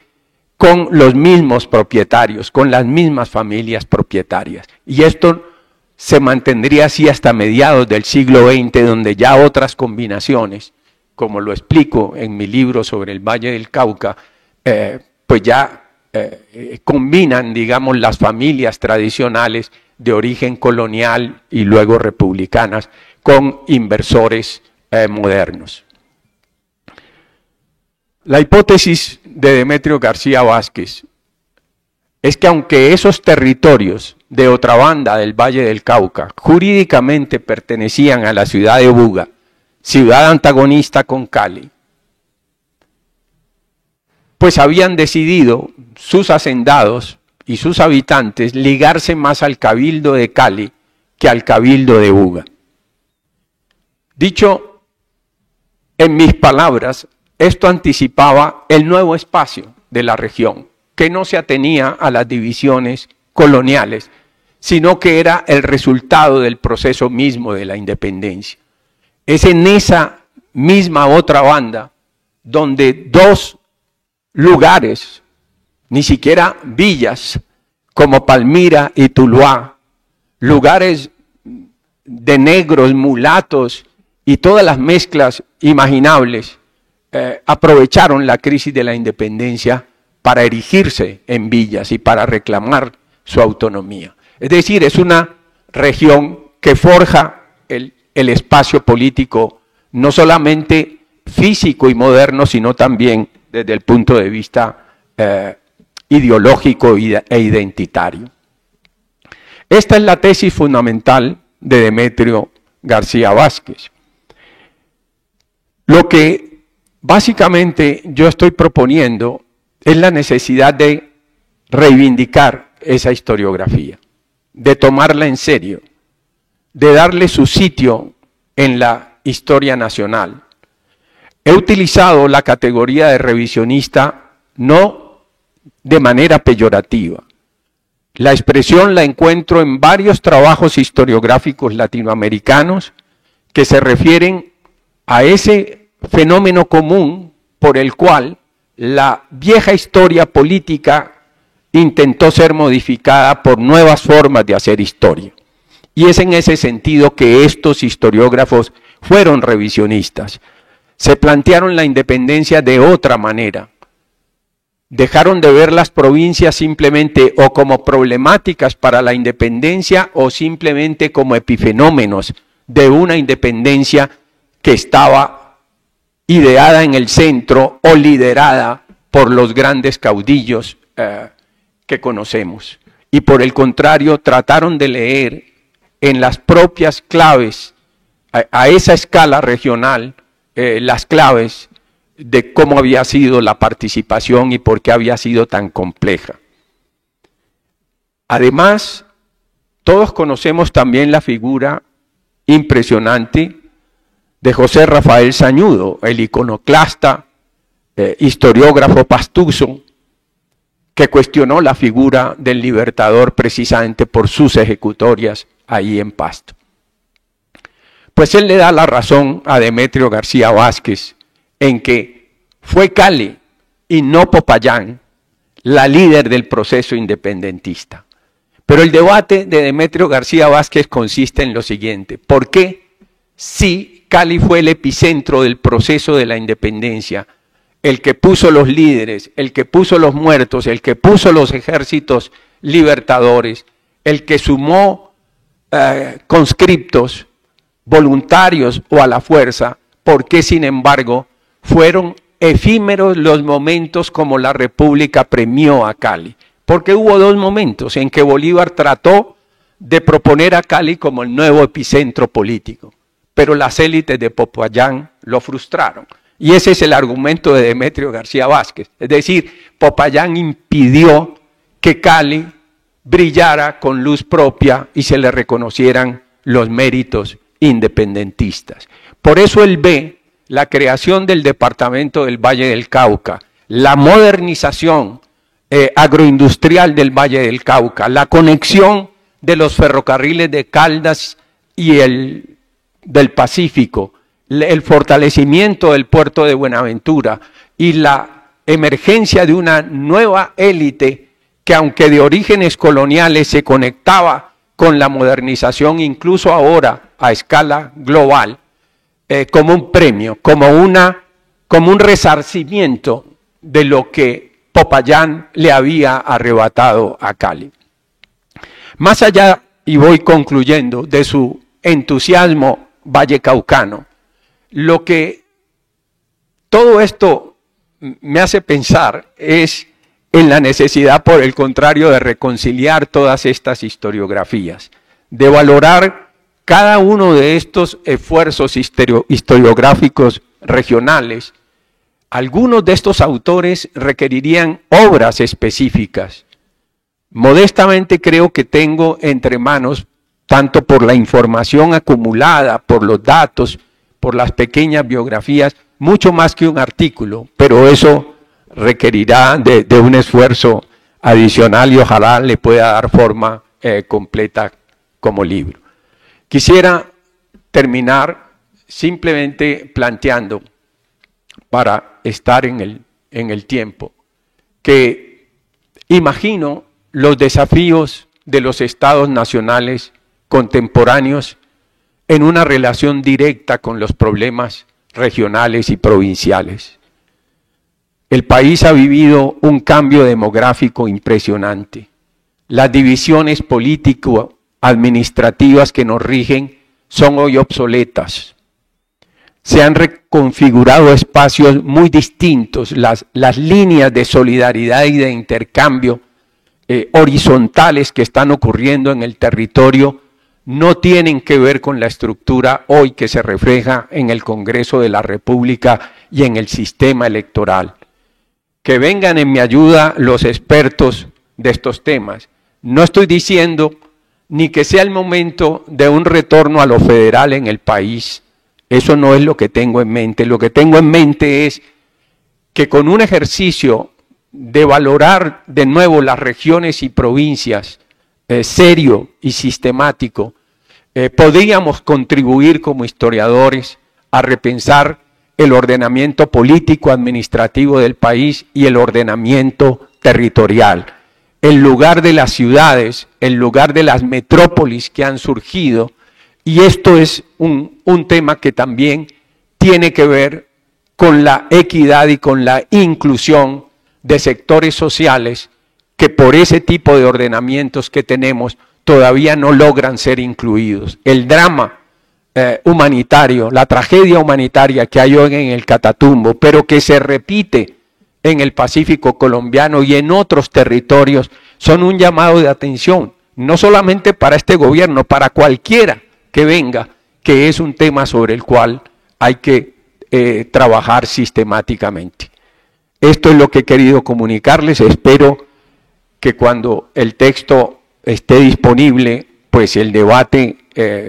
con los mismos propietarios, con las mismas familias propietarias. Y esto se mantendría así hasta mediados del siglo XX, donde ya otras combinaciones, como lo explico en mi libro sobre el Valle del Cauca, pues ya combinan, digamos, las familias tradicionales de origen colonial y luego republicanas con inversores modernos. La hipótesis de Demetrio García Vázquez es que aunque esos territorios de otra banda del Valle del Cauca jurídicamente pertenecían a la ciudad de Buga, ciudad antagonista con Cali, pues habían decidido sus hacendados y sus habitantes ligarse más al cabildo de Cali que al cabildo de Buga. Dicho en mis palabras, esto anticipaba el nuevo espacio de la región, que no se atenía a las divisiones coloniales, sino que era el resultado del proceso mismo de la independencia. Es en esa misma otra banda donde dos lugares, ni siquiera villas, como Palmira y Tuluá, lugares de negros, mulatos y todas las mezclas imaginables, aprovecharon la crisis de la independencia para erigirse en villas y para reclamar su autonomía. Es decir, es una región que forja el espacio político no solamente físico y moderno, sino también desde el punto de vista ideológico e identitario. Esta es la tesis fundamental de Demetrio García Vázquez. Lo que básicamente yo estoy proponiendo es la necesidad de reivindicar esa historiografía, de tomarla en serio, de darle su sitio en la historia nacional. He utilizado la categoría de revisionista no de manera peyorativa. La expresión la encuentro en varios trabajos historiográficos latinoamericanos que se refieren a ese fenómeno común por el cual la vieja historia política intentó ser modificada por nuevas formas de hacer historia. Y es en ese sentido que estos historiógrafos fueron revisionistas. Se plantearon la independencia de otra manera. Dejaron de ver las provincias simplemente o como problemáticas para la independencia o simplemente como epifenómenos de una independencia que estaba ideada en el centro o liderada por los grandes caudillos que conocemos. Y por el contrario, trataron de leer en las propias claves, a esa escala regional, las claves de cómo había sido la participación y por qué había sido tan compleja. Además, todos conocemos también la figura impresionante de José Rafael Sañudo, el iconoclasta, historiógrafo pastuso, que cuestionó la figura del libertador precisamente por sus ejecutorias ahí en Pasto. Pues él le da la razón a Demetrio García Vázquez en que fue Cali y no Popayán la líder del proceso independentista. Pero el debate de Demetrio García Vázquez consiste en lo siguiente: ¿por qué si Cali fue el epicentro del proceso de la independencia, el que puso los líderes, el que puso los muertos, el que puso los ejércitos libertadores, el que sumó conscriptos, voluntarios o a la fuerza, porque sin embargo fueron efímeros los momentos como la República premió a Cali. Porque hubo dos momentos en que Bolívar trató de proponer a Cali como el nuevo epicentro político, pero las élites de Popayán lo frustraron. Y ese es el argumento de Demetrio García Vázquez. Es decir, Popayán impidió que Cali brillara con luz propia y se le reconocieran los méritos independentistas. Por eso él ve la creación del departamento del Valle del Cauca, la modernización agroindustrial del Valle del Cauca, la conexión de los ferrocarriles de Caldas y del Pacífico, el fortalecimiento del puerto de Buenaventura y la emergencia de una nueva élite que, aunque de orígenes coloniales, se conectaba con la modernización incluso ahora a escala global, como un premio, como un resarcimiento de lo que Popayán le había arrebatado a Cali. Más allá, y voy concluyendo, de su entusiasmo vallecaucano, lo que todo esto me hace pensar es en la necesidad, por el contrario, de reconciliar todas estas historiografías, de valorar cada uno de estos esfuerzos historiográficos regionales. Algunos de estos autores requerirían obras específicas. Modestamente creo que tengo entre manos, tanto por la información acumulada, por los datos, por las pequeñas biografías, mucho más que un artículo, pero eso requerirá de un esfuerzo adicional y ojalá le pueda dar forma completa como libro. Quisiera terminar simplemente planteando, para estar en el tiempo, que imagino los desafíos de los estados nacionales contemporáneos en una relación directa con los problemas regionales y provinciales. El país ha vivido un cambio demográfico impresionante. Las divisiones político-administrativas que nos rigen son hoy obsoletas. Se han reconfigurado espacios muy distintos, las líneas de solidaridad y de intercambio horizontales que están ocurriendo en el territorio no tienen que ver con la estructura hoy que se refleja en el Congreso de la República y en el sistema electoral. Que vengan en mi ayuda los expertos de estos temas. No estoy diciendo ni que sea el momento de un retorno a lo federal en el país. Eso no es lo que tengo en mente. Lo que tengo en mente es que con un ejercicio de valorar de nuevo las regiones y provincias serio y sistemático, podríamos contribuir como historiadores a repensar el ordenamiento político administrativo del país y el ordenamiento territorial. En lugar de las ciudades, en lugar de las metrópolis que han surgido, y esto es un tema que también tiene que ver con la equidad y con la inclusión de sectores sociales que por ese tipo de ordenamientos que tenemos todavía no logran ser incluidos. El drama humanitario, la tragedia humanitaria que hay hoy en el Catatumbo, pero que se repite en el Pacífico colombiano y en otros territorios, son un llamado de atención, no solamente para este gobierno, para cualquiera que venga, que es un tema sobre el cual hay que trabajar sistemáticamente. Esto es lo que he querido comunicarles. Espero que cuando el texto esté disponible, pues el debate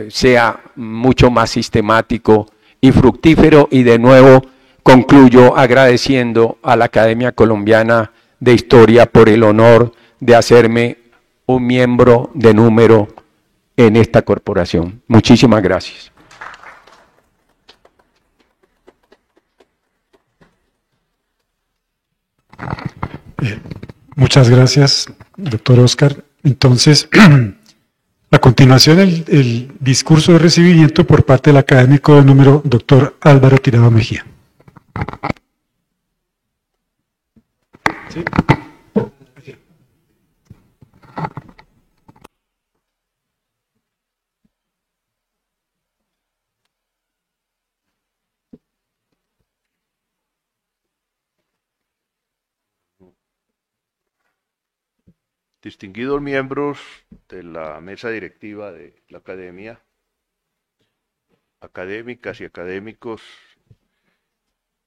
sea mucho más sistemático y fructífero. Y de nuevo concluyo agradeciendo a la Academia Colombiana de Historia por el honor de hacerme un miembro de número en esta corporación. Muchísimas gracias. Muchas gracias, doctor Oscar. Entonces, a continuación el discurso de recibimiento por parte del académico de número, doctor Álvaro Tirado Mejía. Sí. Distinguidos miembros de la mesa directiva de la academia, académicas y académicos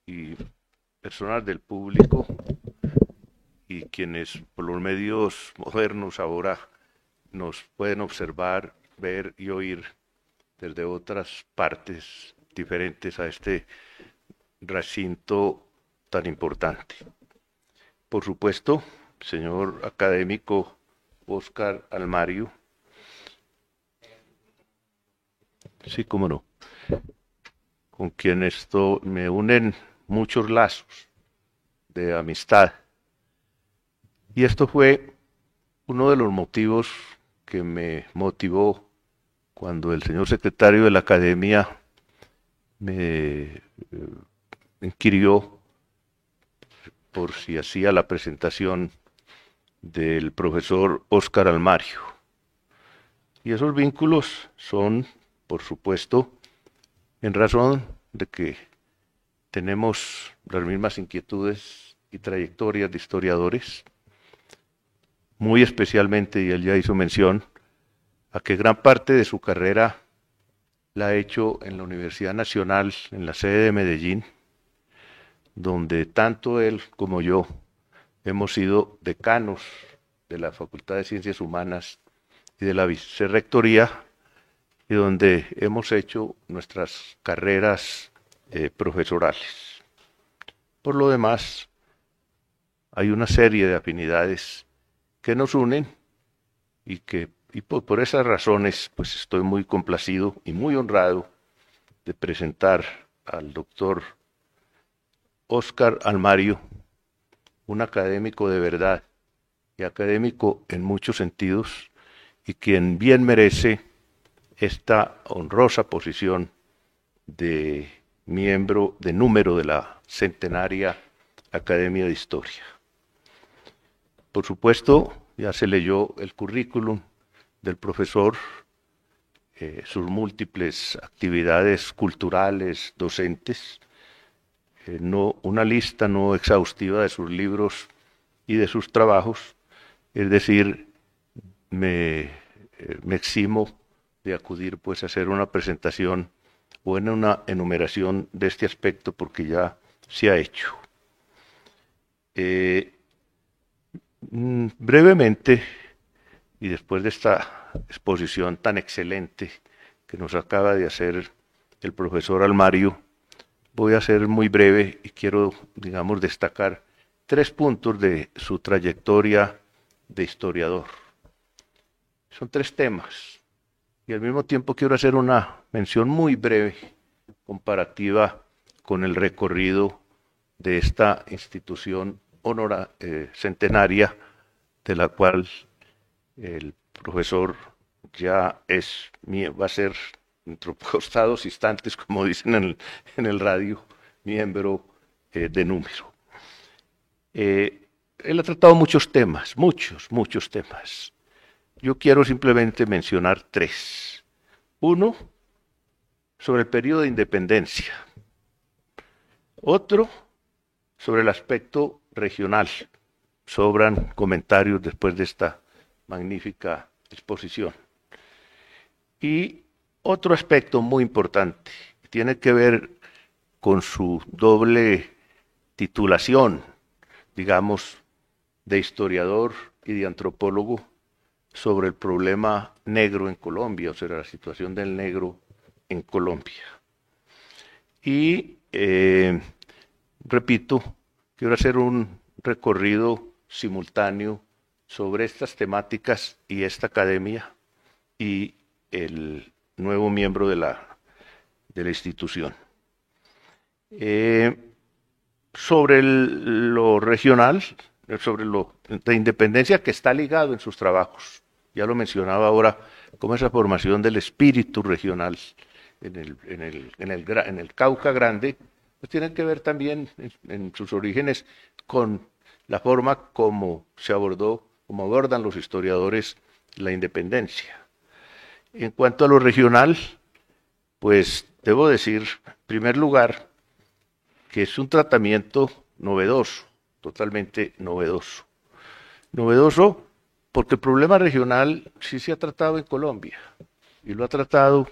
y personas del público y quienes por los medios modernos ahora nos pueden observar, ver y oír desde otras partes diferentes a este recinto tan importante. Por supuesto, señor académico Óscar Almario. Sí, cómo no. Con quien me unen muchos lazos de amistad. Y esto fue uno de los motivos que me motivó cuando el señor secretario de la academia me inquirió por si hacía la presentación del profesor Óscar Almario. Y esos vínculos son, por supuesto, en razón de que tenemos las mismas inquietudes y trayectorias de historiadores, muy especialmente, y él ya hizo mención, a que gran parte de su carrera la ha hecho en la Universidad Nacional, en la sede de Medellín, donde tanto él como yo hemos sido decanos de la Facultad de Ciencias Humanas y de la Vicerrectoría, y donde hemos hecho nuestras carreras profesorales. Por lo demás, hay una serie de afinidades que nos unen y por esas razones pues estoy muy complacido y muy honrado de presentar al doctor Óscar Almario, un académico de verdad y académico en muchos sentidos, y quien bien merece esta honrosa posición de miembro de número de la centenaria Academia de Historia. Por supuesto, ya se leyó el currículum del profesor, sus múltiples actividades culturales, docentes, no una lista no exhaustiva de sus libros y de sus trabajos, es decir, me eximo de acudir pues a hacer una presentación o en una enumeración de este aspecto porque ya se ha hecho. Brevemente, y después de esta exposición tan excelente que nos acaba de hacer el profesor Almario, voy a ser muy breve y quiero, digamos, destacar 3 puntos de su trayectoria de historiador. Son 3 temas y al mismo tiempo quiero hacer una mención muy breve comparativa con el recorrido de esta institución centenaria, de la cual el profesor ya va a ser dentro de costados instantes, como dicen en el radio, miembro de número. Él ha tratado muchos temas, muchos temas. Yo quiero simplemente mencionar 3. Uno, sobre el periodo de independencia. Otro, sobre el aspecto regional. Sobran comentarios después de esta magnífica exposición. Y otro aspecto muy importante, tiene que ver con su doble titulación, digamos, de historiador y de antropólogo sobre el problema negro en Colombia, o sea, la situación del negro en Colombia. Y, repito, quiero hacer un recorrido simultáneo sobre estas temáticas y esta academia y el nuevo miembro de la institución. Sobre lo regional, sobre lo de independencia que está ligado en sus trabajos, ya lo mencionaba ahora, como esa formación del espíritu regional en el Cauca Grande, pues tienen que ver también en sus orígenes con la forma como se abordó, como abordan los historiadores la independencia. En cuanto a lo regional, pues debo decir, en primer lugar, que es un tratamiento novedoso, totalmente novedoso. Novedoso porque el problema regional sí se ha tratado en Colombia, y lo ha tratado,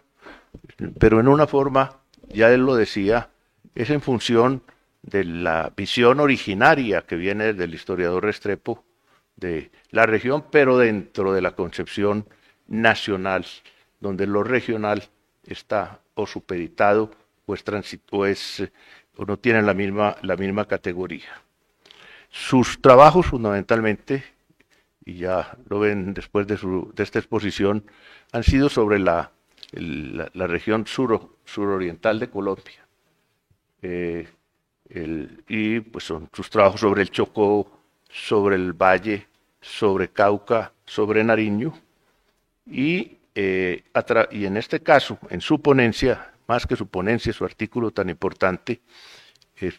pero en una forma, ya él lo decía, es en función de la visión originaria que viene del historiador Restrepo de la región, pero dentro de la concepción nacional, donde lo regional está o supeditado o no tiene la misma categoría. Sus trabajos fundamentalmente, y ya lo ven después de esta exposición, han sido sobre la región suroriental de Colombia. Y pues son sus trabajos sobre el Chocó, sobre el Valle, sobre Cauca, sobre Nariño, y en este caso, en su ponencia, más que su ponencia, su artículo tan importante,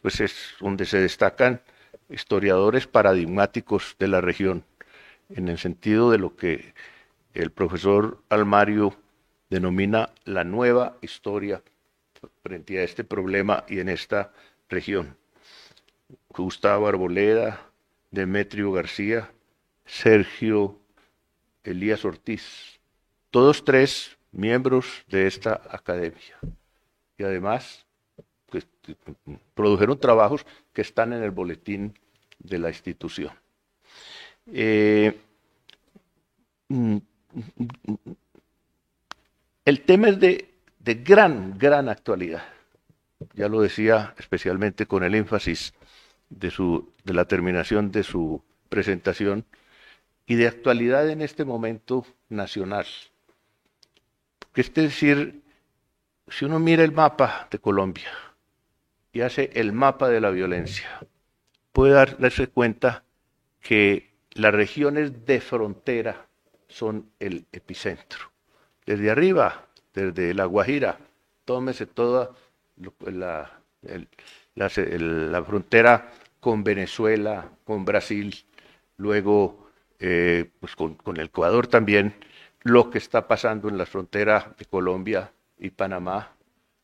pues es donde se destacan historiadores paradigmáticos de la región, en el sentido de lo que el profesor Almario denomina la nueva historia frente a este problema y en esta región. Gustavo Arboleda, Demetrio García, Sergio Elías Ortiz, todos tres miembros de esta academia. Y además pues, produjeron trabajos que están en el boletín de la institución. El tema es de gran actualidad. Ya lo decía especialmente con el énfasis de la terminación de su presentación, y de actualidad en este momento nacional. Es decir, si uno mira el mapa de Colombia y hace el mapa de la violencia, puede darse cuenta que las regiones de frontera son el epicentro. Desde arriba, desde La Guajira, tómese toda la frontera con Venezuela, con Brasil, luego pues con el Ecuador también, lo que está pasando en la frontera de Colombia y Panamá,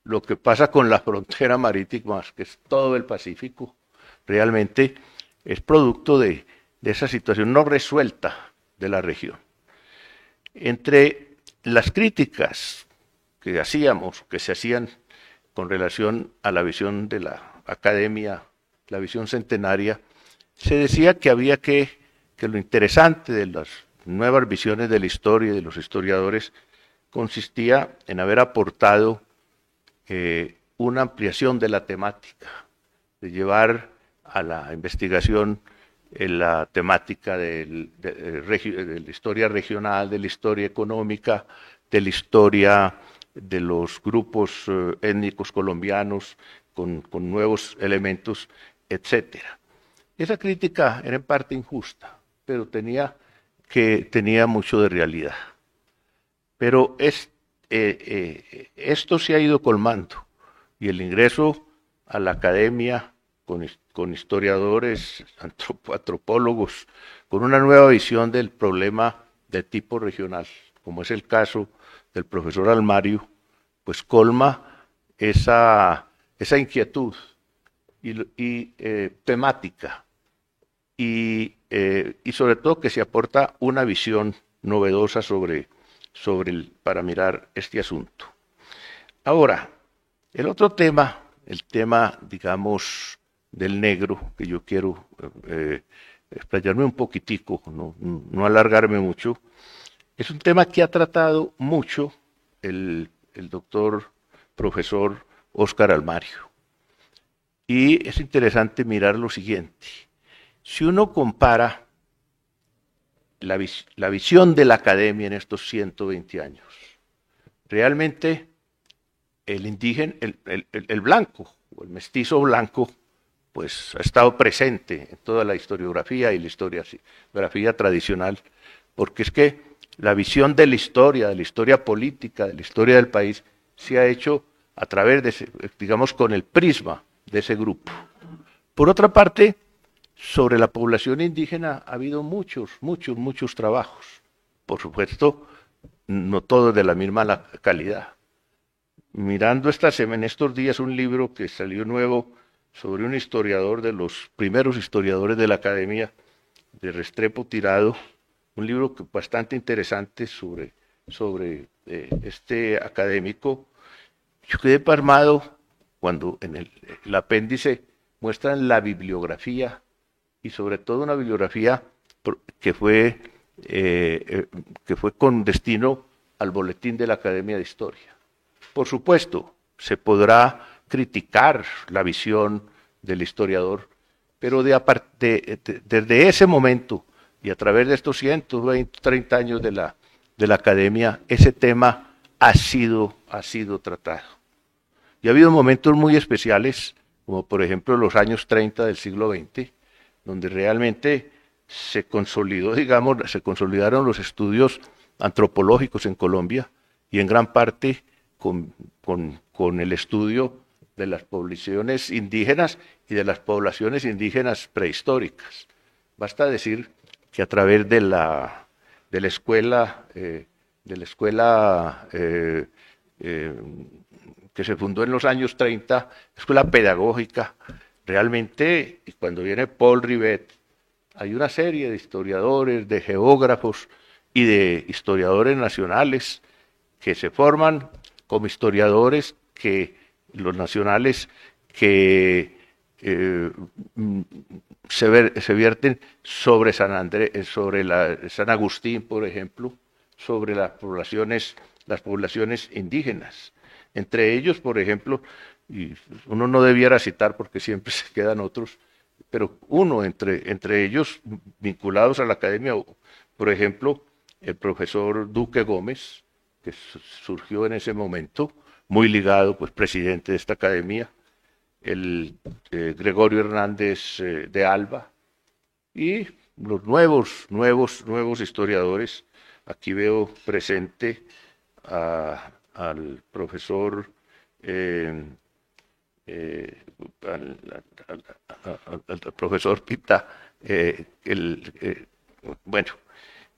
lo que pasa con la frontera marítima, que es todo el Pacífico, realmente es producto de esa situación no resuelta de la región. Entre las críticas que se hacían con relación a la visión de la academia, la visión centenaria, se decía que había que lo interesante de las nuevas visiones de la historia y de los historiadores consistía en haber aportado una ampliación de la temática, de llevar a la investigación la temática de la historia regional, de la historia económica, de la historia de los grupos étnicos colombianos con nuevos elementos, etcétera. Esa crítica era en parte injusta, pero tenía mucho de realidad. Pero esto se ha ido colmando, y el ingreso a la academia con historiadores, antropólogos, con una nueva visión del problema de tipo regional, como es el caso del profesor Almario, pues colma esa inquietud y temática, y sobre todo que se aporta una visión novedosa para mirar este asunto. Ahora, el otro tema, digamos, del negro, que yo quiero explayarme un poquitico, no alargarme mucho, es un tema que ha tratado mucho el doctor profesor Óscar Almario. Y es interesante mirar lo siguiente. Si uno compara la visión de la academia en estos 120 años, realmente el indígena, el blanco, o el mestizo blanco, pues ha estado presente en toda la historiografía y la historiografía tradicional, porque es que la visión de la historia política, de la historia del país, se ha hecho a través de, digamos, con el prisma de ese grupo. Por otra parte, sobre la población indígena ha habido muchos trabajos. Por supuesto, no todos de la misma calidad. Mirando en estos días un libro que salió nuevo sobre un historiador, de los primeros historiadores de la academia, de Restrepo Tirado, un libro bastante interesante sobre este académico. Yo quedé pasmado cuando en el apéndice muestran la bibliografía, y sobre todo una bibliografía que fue con destino al boletín de la Academia de Historia. Por supuesto, se podrá criticar la visión del historiador, pero desde ese momento y a través de estos 120, 30 años de la academia, ese tema ha sido tratado. Y ha habido momentos muy especiales, como por ejemplo los años 30 del siglo XX, donde realmente se consolidaron los estudios antropológicos en Colombia, y en gran parte con el estudio de las poblaciones indígenas y de las poblaciones indígenas prehistóricas. Basta decir que a través de la escuela que se fundó en los años 30, escuela pedagógica, realmente, y cuando viene Paul Rivet, hay una serie de historiadores, de geógrafos y de historiadores nacionales que se forman como historiadores los nacionales que se vierten sobre San Andrés, sobre San Agustín, por ejemplo, sobre las poblaciones indígenas. Entre ellos, por ejemplo, y uno no debiera citar porque siempre se quedan otros, pero uno entre ellos vinculados a la academia, por ejemplo, el profesor Duque Gómez, que surgió en ese momento, muy ligado, pues presidente de esta academia, el Gregorio Hernández de Alba, y los nuevos historiadores. Aquí veo presente al profesor al profesor Pita, bueno,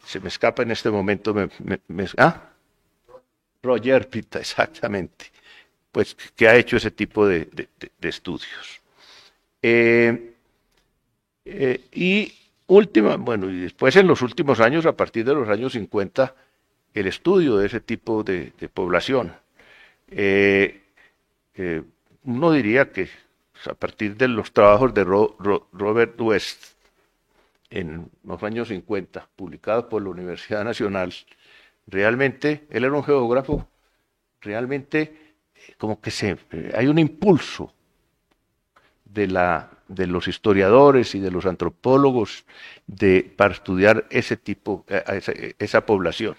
se me escapa en este momento, Roger Pita, exactamente, pues que ha hecho ese tipo de estudios. Y después en los últimos años, a partir de los años 50, el estudio de ese tipo de población. Uno diría que a partir de los trabajos de Robert West en los años 50, publicados por la Universidad Nacional, realmente, él era un geógrafo, realmente como que hay un impulso de los historiadores y de los antropólogos para estudiar esa población.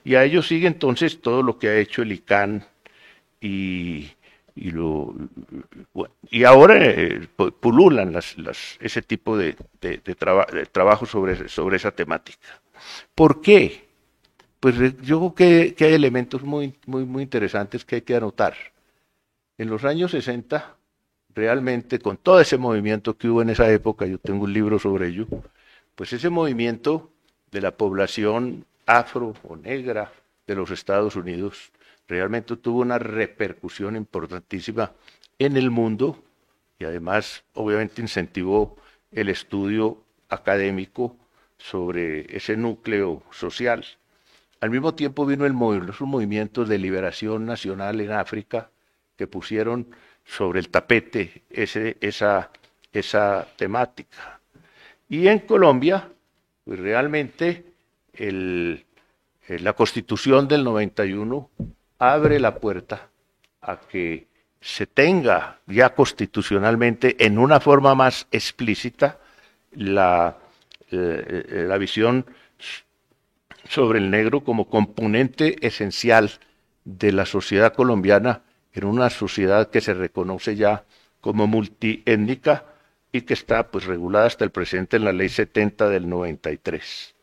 Y a ello sigue entonces todo lo que ha hecho el ICANN y ahora pululan ese tipo de trabajo sobre esa temática. ¿Por qué? Pues yo creo que hay elementos muy interesantes que hay que anotar. En los años 60, realmente con todo ese movimiento que hubo en esa época, yo tengo un libro sobre ello, pues ese movimiento de la población afro o negra de los Estados Unidos realmente tuvo una repercusión importantísima en el mundo, y además obviamente incentivó el estudio académico sobre ese núcleo social. Al mismo tiempo vino los movimientos de liberación nacional en África que pusieron sobre el tapete esa temática. Y en Colombia, pues realmente la Constitución del 91 abre la puerta a que se tenga ya constitucionalmente en una forma más explícita la visión sobre el negro como componente esencial de la sociedad colombiana, en una sociedad que se reconoce ya como multiétnica y que está pues regulada hasta el presente en la Ley 70 del 93.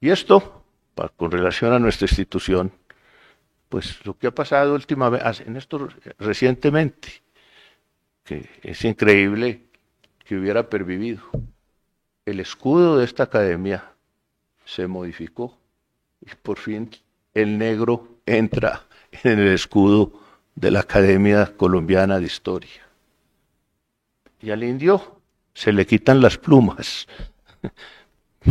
Y esto, con relación a nuestra institución, pues lo que ha pasado recientemente, que es increíble que hubiera pervivido. El escudo de esta academia se modificó y por fin el negro entra en el escudo de la Academia Colombiana de Historia. Y al indio se le quitan las plumas,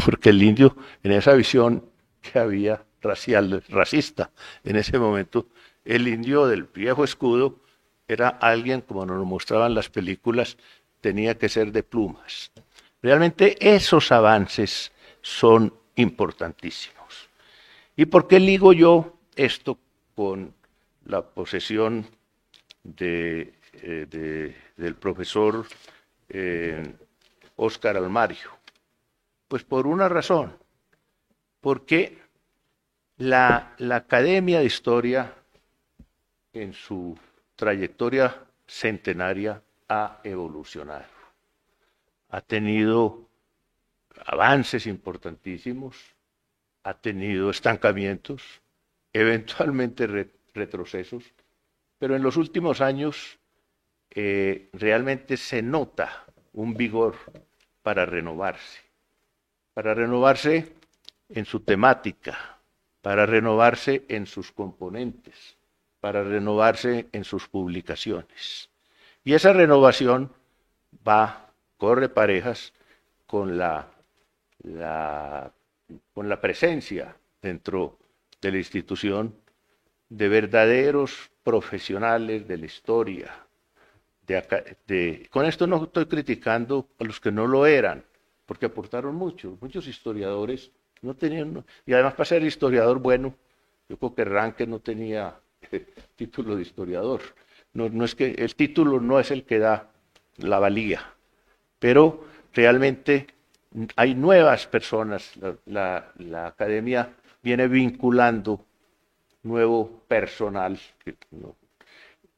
porque el indio, en esa visión que había racista en ese momento, el indio del viejo escudo era alguien, como nos lo mostraban las películas, tenía que ser de plumas. Realmente esos avances son importantísimos. ¿Y por qué ligo yo esto con la posesión del profesor Óscar Almario? Pues por una razón, porque la Academia de Historia en su trayectoria centenaria ha evolucionado. Ha tenido avances importantísimos, ha tenido estancamientos, eventualmente retrocesos, pero en los últimos años realmente se nota un vigor para renovarse en su temática, para renovarse en sus componentes, para renovarse en sus publicaciones. Y esa renovación corre parejas con la presencia dentro de la institución de verdaderos profesionales de la historia. Con esto no estoy criticando a los que no lo eran, porque aportaron muchos historiadores no tenían, y además para ser historiador bueno, yo creo que Ranke no tenía título de historiador. No es que el título no es el que da la valía, pero realmente hay nuevas personas. La academia viene vinculando nuevo personal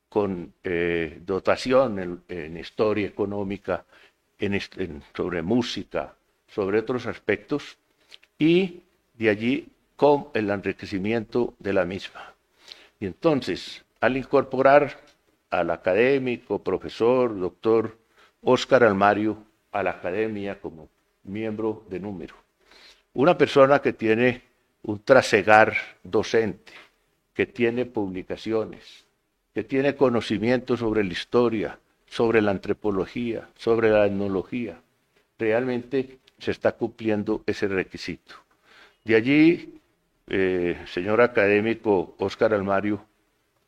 con dotación en historia económica, sobre música, sobre otros aspectos, y de allí con el enriquecimiento de la misma. Y entonces, al incorporar al académico, profesor, doctor Óscar Almario a la academia como miembro de número, una persona que tiene un trasegar docente, que tiene publicaciones, que tiene conocimiento sobre la historia, sobre la antropología, sobre la etnología, realmente se está cumpliendo ese requisito. De allí, señor académico Óscar Almario,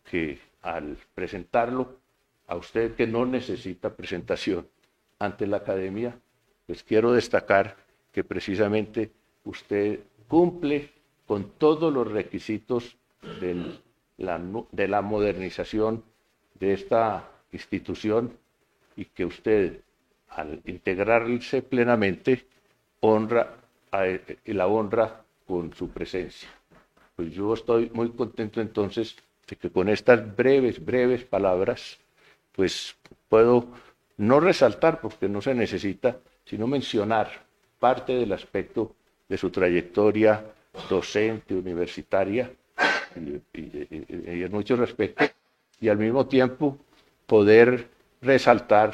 que al presentarlo a usted, que no necesita presentación ante la academia, pues quiero destacar que precisamente usted cumple con todos los requisitos de la modernización de esta institución, y que usted, al integrarse plenamente, la honra con su presencia. Pues yo estoy muy contento entonces de que con estas breves palabras, pues puedo no resaltar, porque no se necesita, sino mencionar parte del aspecto de su trayectoria docente, universitaria, y en muchos aspectos, y al mismo tiempo poder resaltar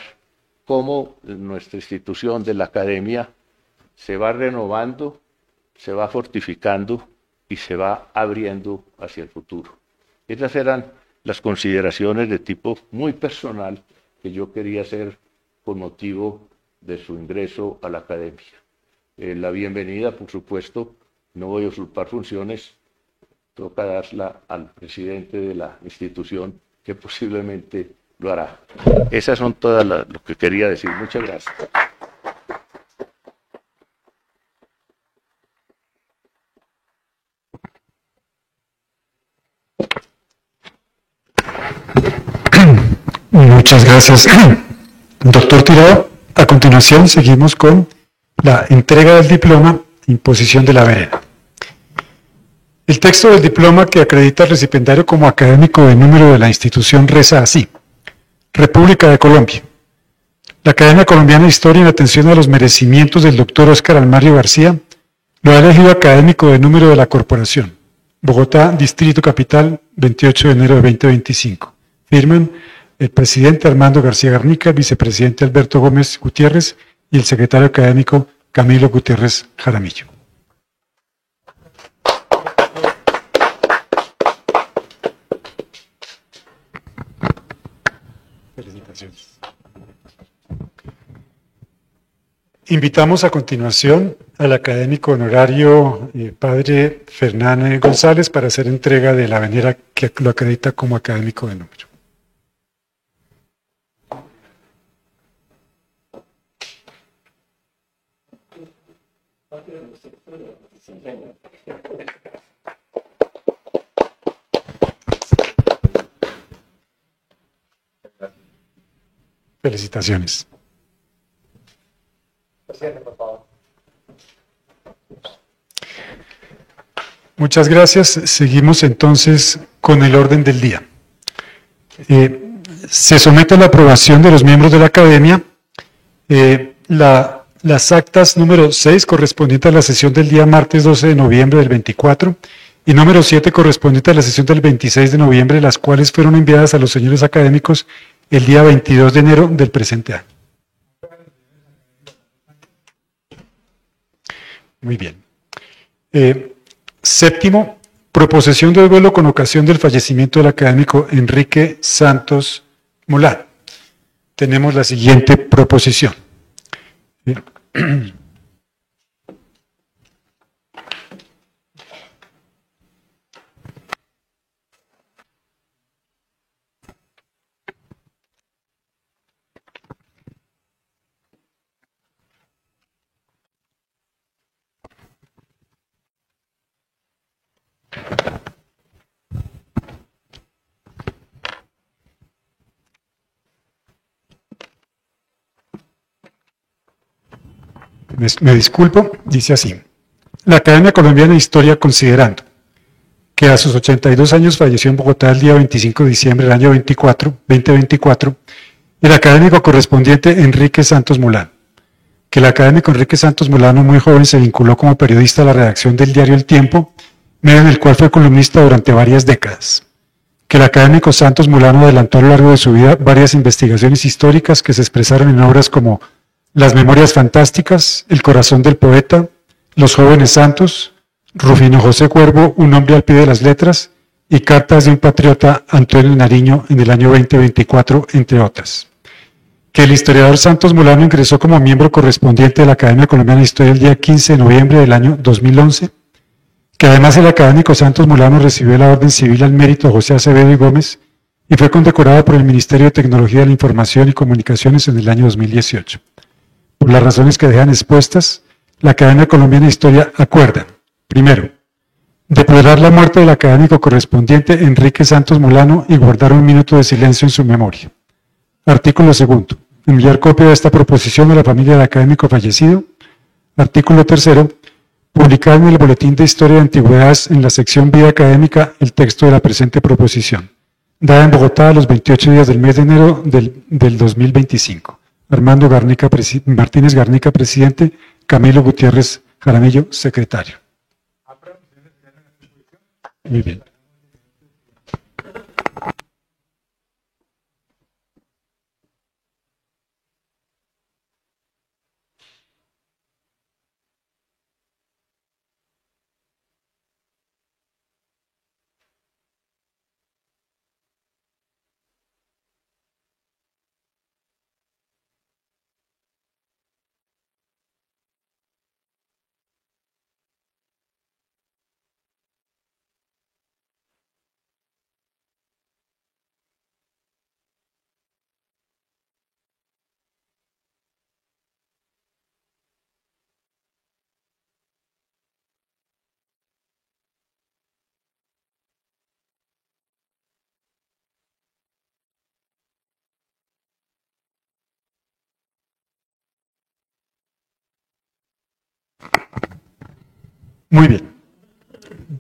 cómo nuestra institución de la academia se va renovando, se va fortificando y se va abriendo hacia el futuro. Esas eran las consideraciones de tipo muy personal que yo quería hacer con motivo de su ingreso a la academia. La bienvenida, por supuesto, no voy a usurpar funciones, toca dársela al presidente de la institución, que posiblemente lo hará. Esas son todas lo que quería decir. Muchas gracias. Muchas gracias, doctor Tirado. A continuación seguimos con la entrega del diploma, imposición de la vereda. El texto del diploma que acredita al recipiendario como académico de número de la institución reza así: República de Colombia. La Academia Colombiana de Historia, en atención a los merecimientos del doctor Óscar Almario García, lo ha elegido académico de número de la corporación. Bogotá, Distrito Capital, 28 de enero de 2025. Firman el presidente Armando García Garnica, el vicepresidente Alberto Gómez Gutiérrez y el secretario académico Camilo Gutiérrez Jaramillo. Felicitaciones. Invitamos a continuación al académico honorario padre Fernán González para hacer entrega de la bandera que lo acredita como académico de número. Felicitaciones. Muchas gracias. Seguimos entonces con el orden del día. Se somete a la aprobación de los miembros de la Academia las actas número 6 correspondiente a la sesión del día martes 12 de noviembre del 24 y número 7 correspondiente a la sesión del 26 de noviembre, las cuales fueron enviadas a los señores académicos el día 22 de enero del presente año. Muy bien. Séptimo, proposición de duelo con ocasión del fallecimiento del académico Enrique Santos Molano. Tenemos la siguiente proposición. Me disculpo, dice así. La Academia Colombiana de Historia, considerando que a sus 82 años falleció en Bogotá el día 25 de diciembre del año 2024, el académico correspondiente Enrique Santos Molano, que el académico Enrique Santos Molano, muy joven, se vinculó como periodista a la redacción del diario El Tiempo, medio en el cual fue columnista durante varias décadas. Que el académico Santos Molano adelantó a lo largo de su vida varias investigaciones históricas que se expresaron en obras como Las Memorias Fantásticas, El Corazón del Poeta, Los Jóvenes Santos, Rufino José Cuervo, Un Hombre al Pie de las Letras, y Cartas de un Patriota, Antonio Nariño, en el año 2024, entre otras. Que el historiador Santos Molano ingresó como miembro correspondiente de la Academia Colombiana de Historia el día 15 de noviembre del año 2011. Que además el académico Santos Molano recibió la Orden Civil al Mérito José Acevedo y Gómez y fue condecorado por el Ministerio de Tecnología de la Información y Comunicaciones en el año 2018. Por las razones que dejan expuestas, la Academia Colombiana de Historia acuerda, primero, deplorar la muerte del académico correspondiente Enrique Santos Molano y guardar un minuto de silencio en su memoria. Artículo segundo, enviar copia de esta proposición a la familia del académico fallecido. Artículo tercero, publicar en el Boletín de Historia de Antigüedades en la sección Vida Académica el texto de la presente proposición, dada en Bogotá a los 28 días del mes de enero del 2025. Armando Martínez Garnica, presidente. Camilo Gutiérrez Jaramillo, secretario. Muy bien. Muy bien.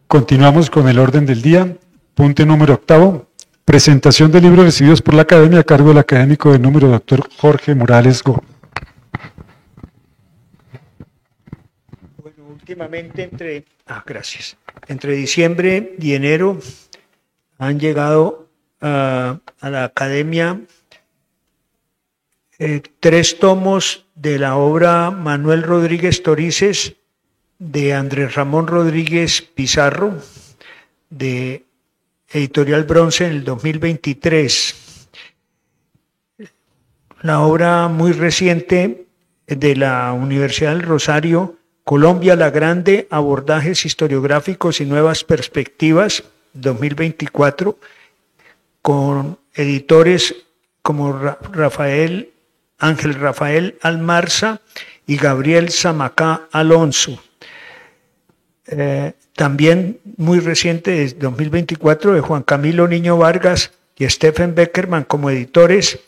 Continuamos con el orden del día. Punto número octavo. Presentación de libros recibidos por la Academia a cargo del académico de número doctor Jorge Morales Gómez. Bueno, últimamente entre diciembre y enero han llegado a la academia 3 tomos de la obra Manuel Rodríguez Torices de Andrés Ramón Rodríguez Pizarro, de Editorial Bronce en el 2023. La obra muy reciente de la Universidad del Rosario, Colombia la Grande, abordajes historiográficos y nuevas perspectivas, 2024, con editores como Ángel Rafael Almarza y Gabriel Zamacá Alonso. También muy reciente, de 2024, de Juan Camilo Niño Vargas y Stephen Beckerman como editores,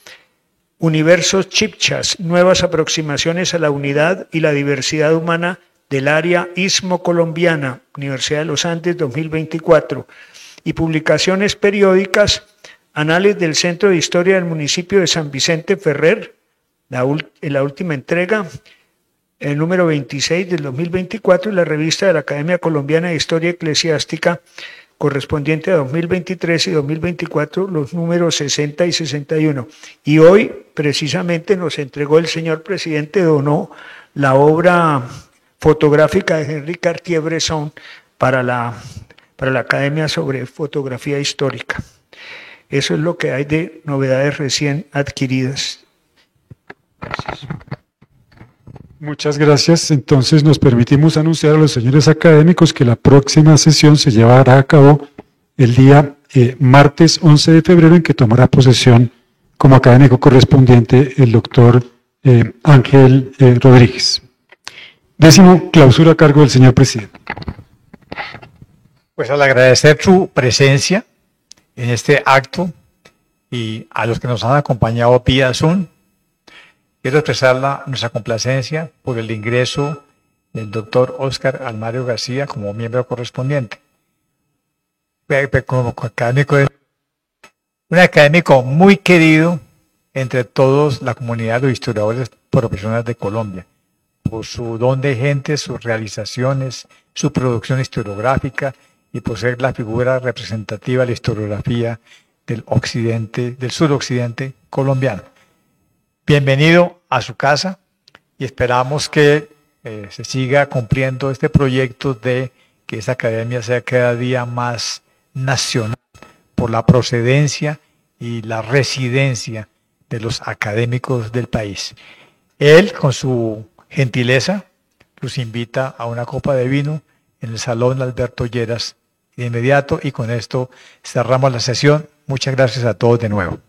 Universos Chipchas, nuevas aproximaciones a la unidad y la diversidad humana del área istmo-colombiana, Universidad de los Andes, 2024, y publicaciones periódicas, Anales del Centro de Historia del Municipio de San Vicente Ferrer, la última entrega, el número 26 del 2024, y la revista de la Academia Colombiana de Historia Eclesiástica, correspondiente a 2023 y 2024, los números 60 y 61. Y hoy, precisamente, nos entregó el señor presidente, donó la obra fotográfica de Henri Cartier-Bresson para la Academia sobre Fotografía Histórica. Eso es lo que hay de novedades recién adquiridas. Gracias. Muchas gracias. Entonces nos permitimos anunciar a los señores académicos que la próxima sesión se llevará a cabo el día martes 11 de febrero, en que tomará posesión como académico correspondiente el doctor Ángel Rodríguez. 10º, clausura a cargo del señor presidente. Pues al agradecer su presencia en este acto y a los que nos han acompañado vía Zoom, quiero expresar nuestra complacencia por el ingreso del doctor Óscar Almario García como miembro correspondiente. Como académico, un académico muy querido entre todos la comunidad de los historiadores profesionales de Colombia, por su don de gente, sus realizaciones, su producción historiográfica y por ser la figura representativa de la historiografía del occidente, del suroccidente colombiano. Bienvenido a su casa y esperamos que se siga cumpliendo este proyecto de que esta academia sea cada día más nacional por la procedencia y la residencia de los académicos del país. Él, con su gentileza, los invita a una copa de vino en el Salón Alberto Lleras de inmediato, y con esto cerramos la sesión. Muchas gracias a todos de nuevo.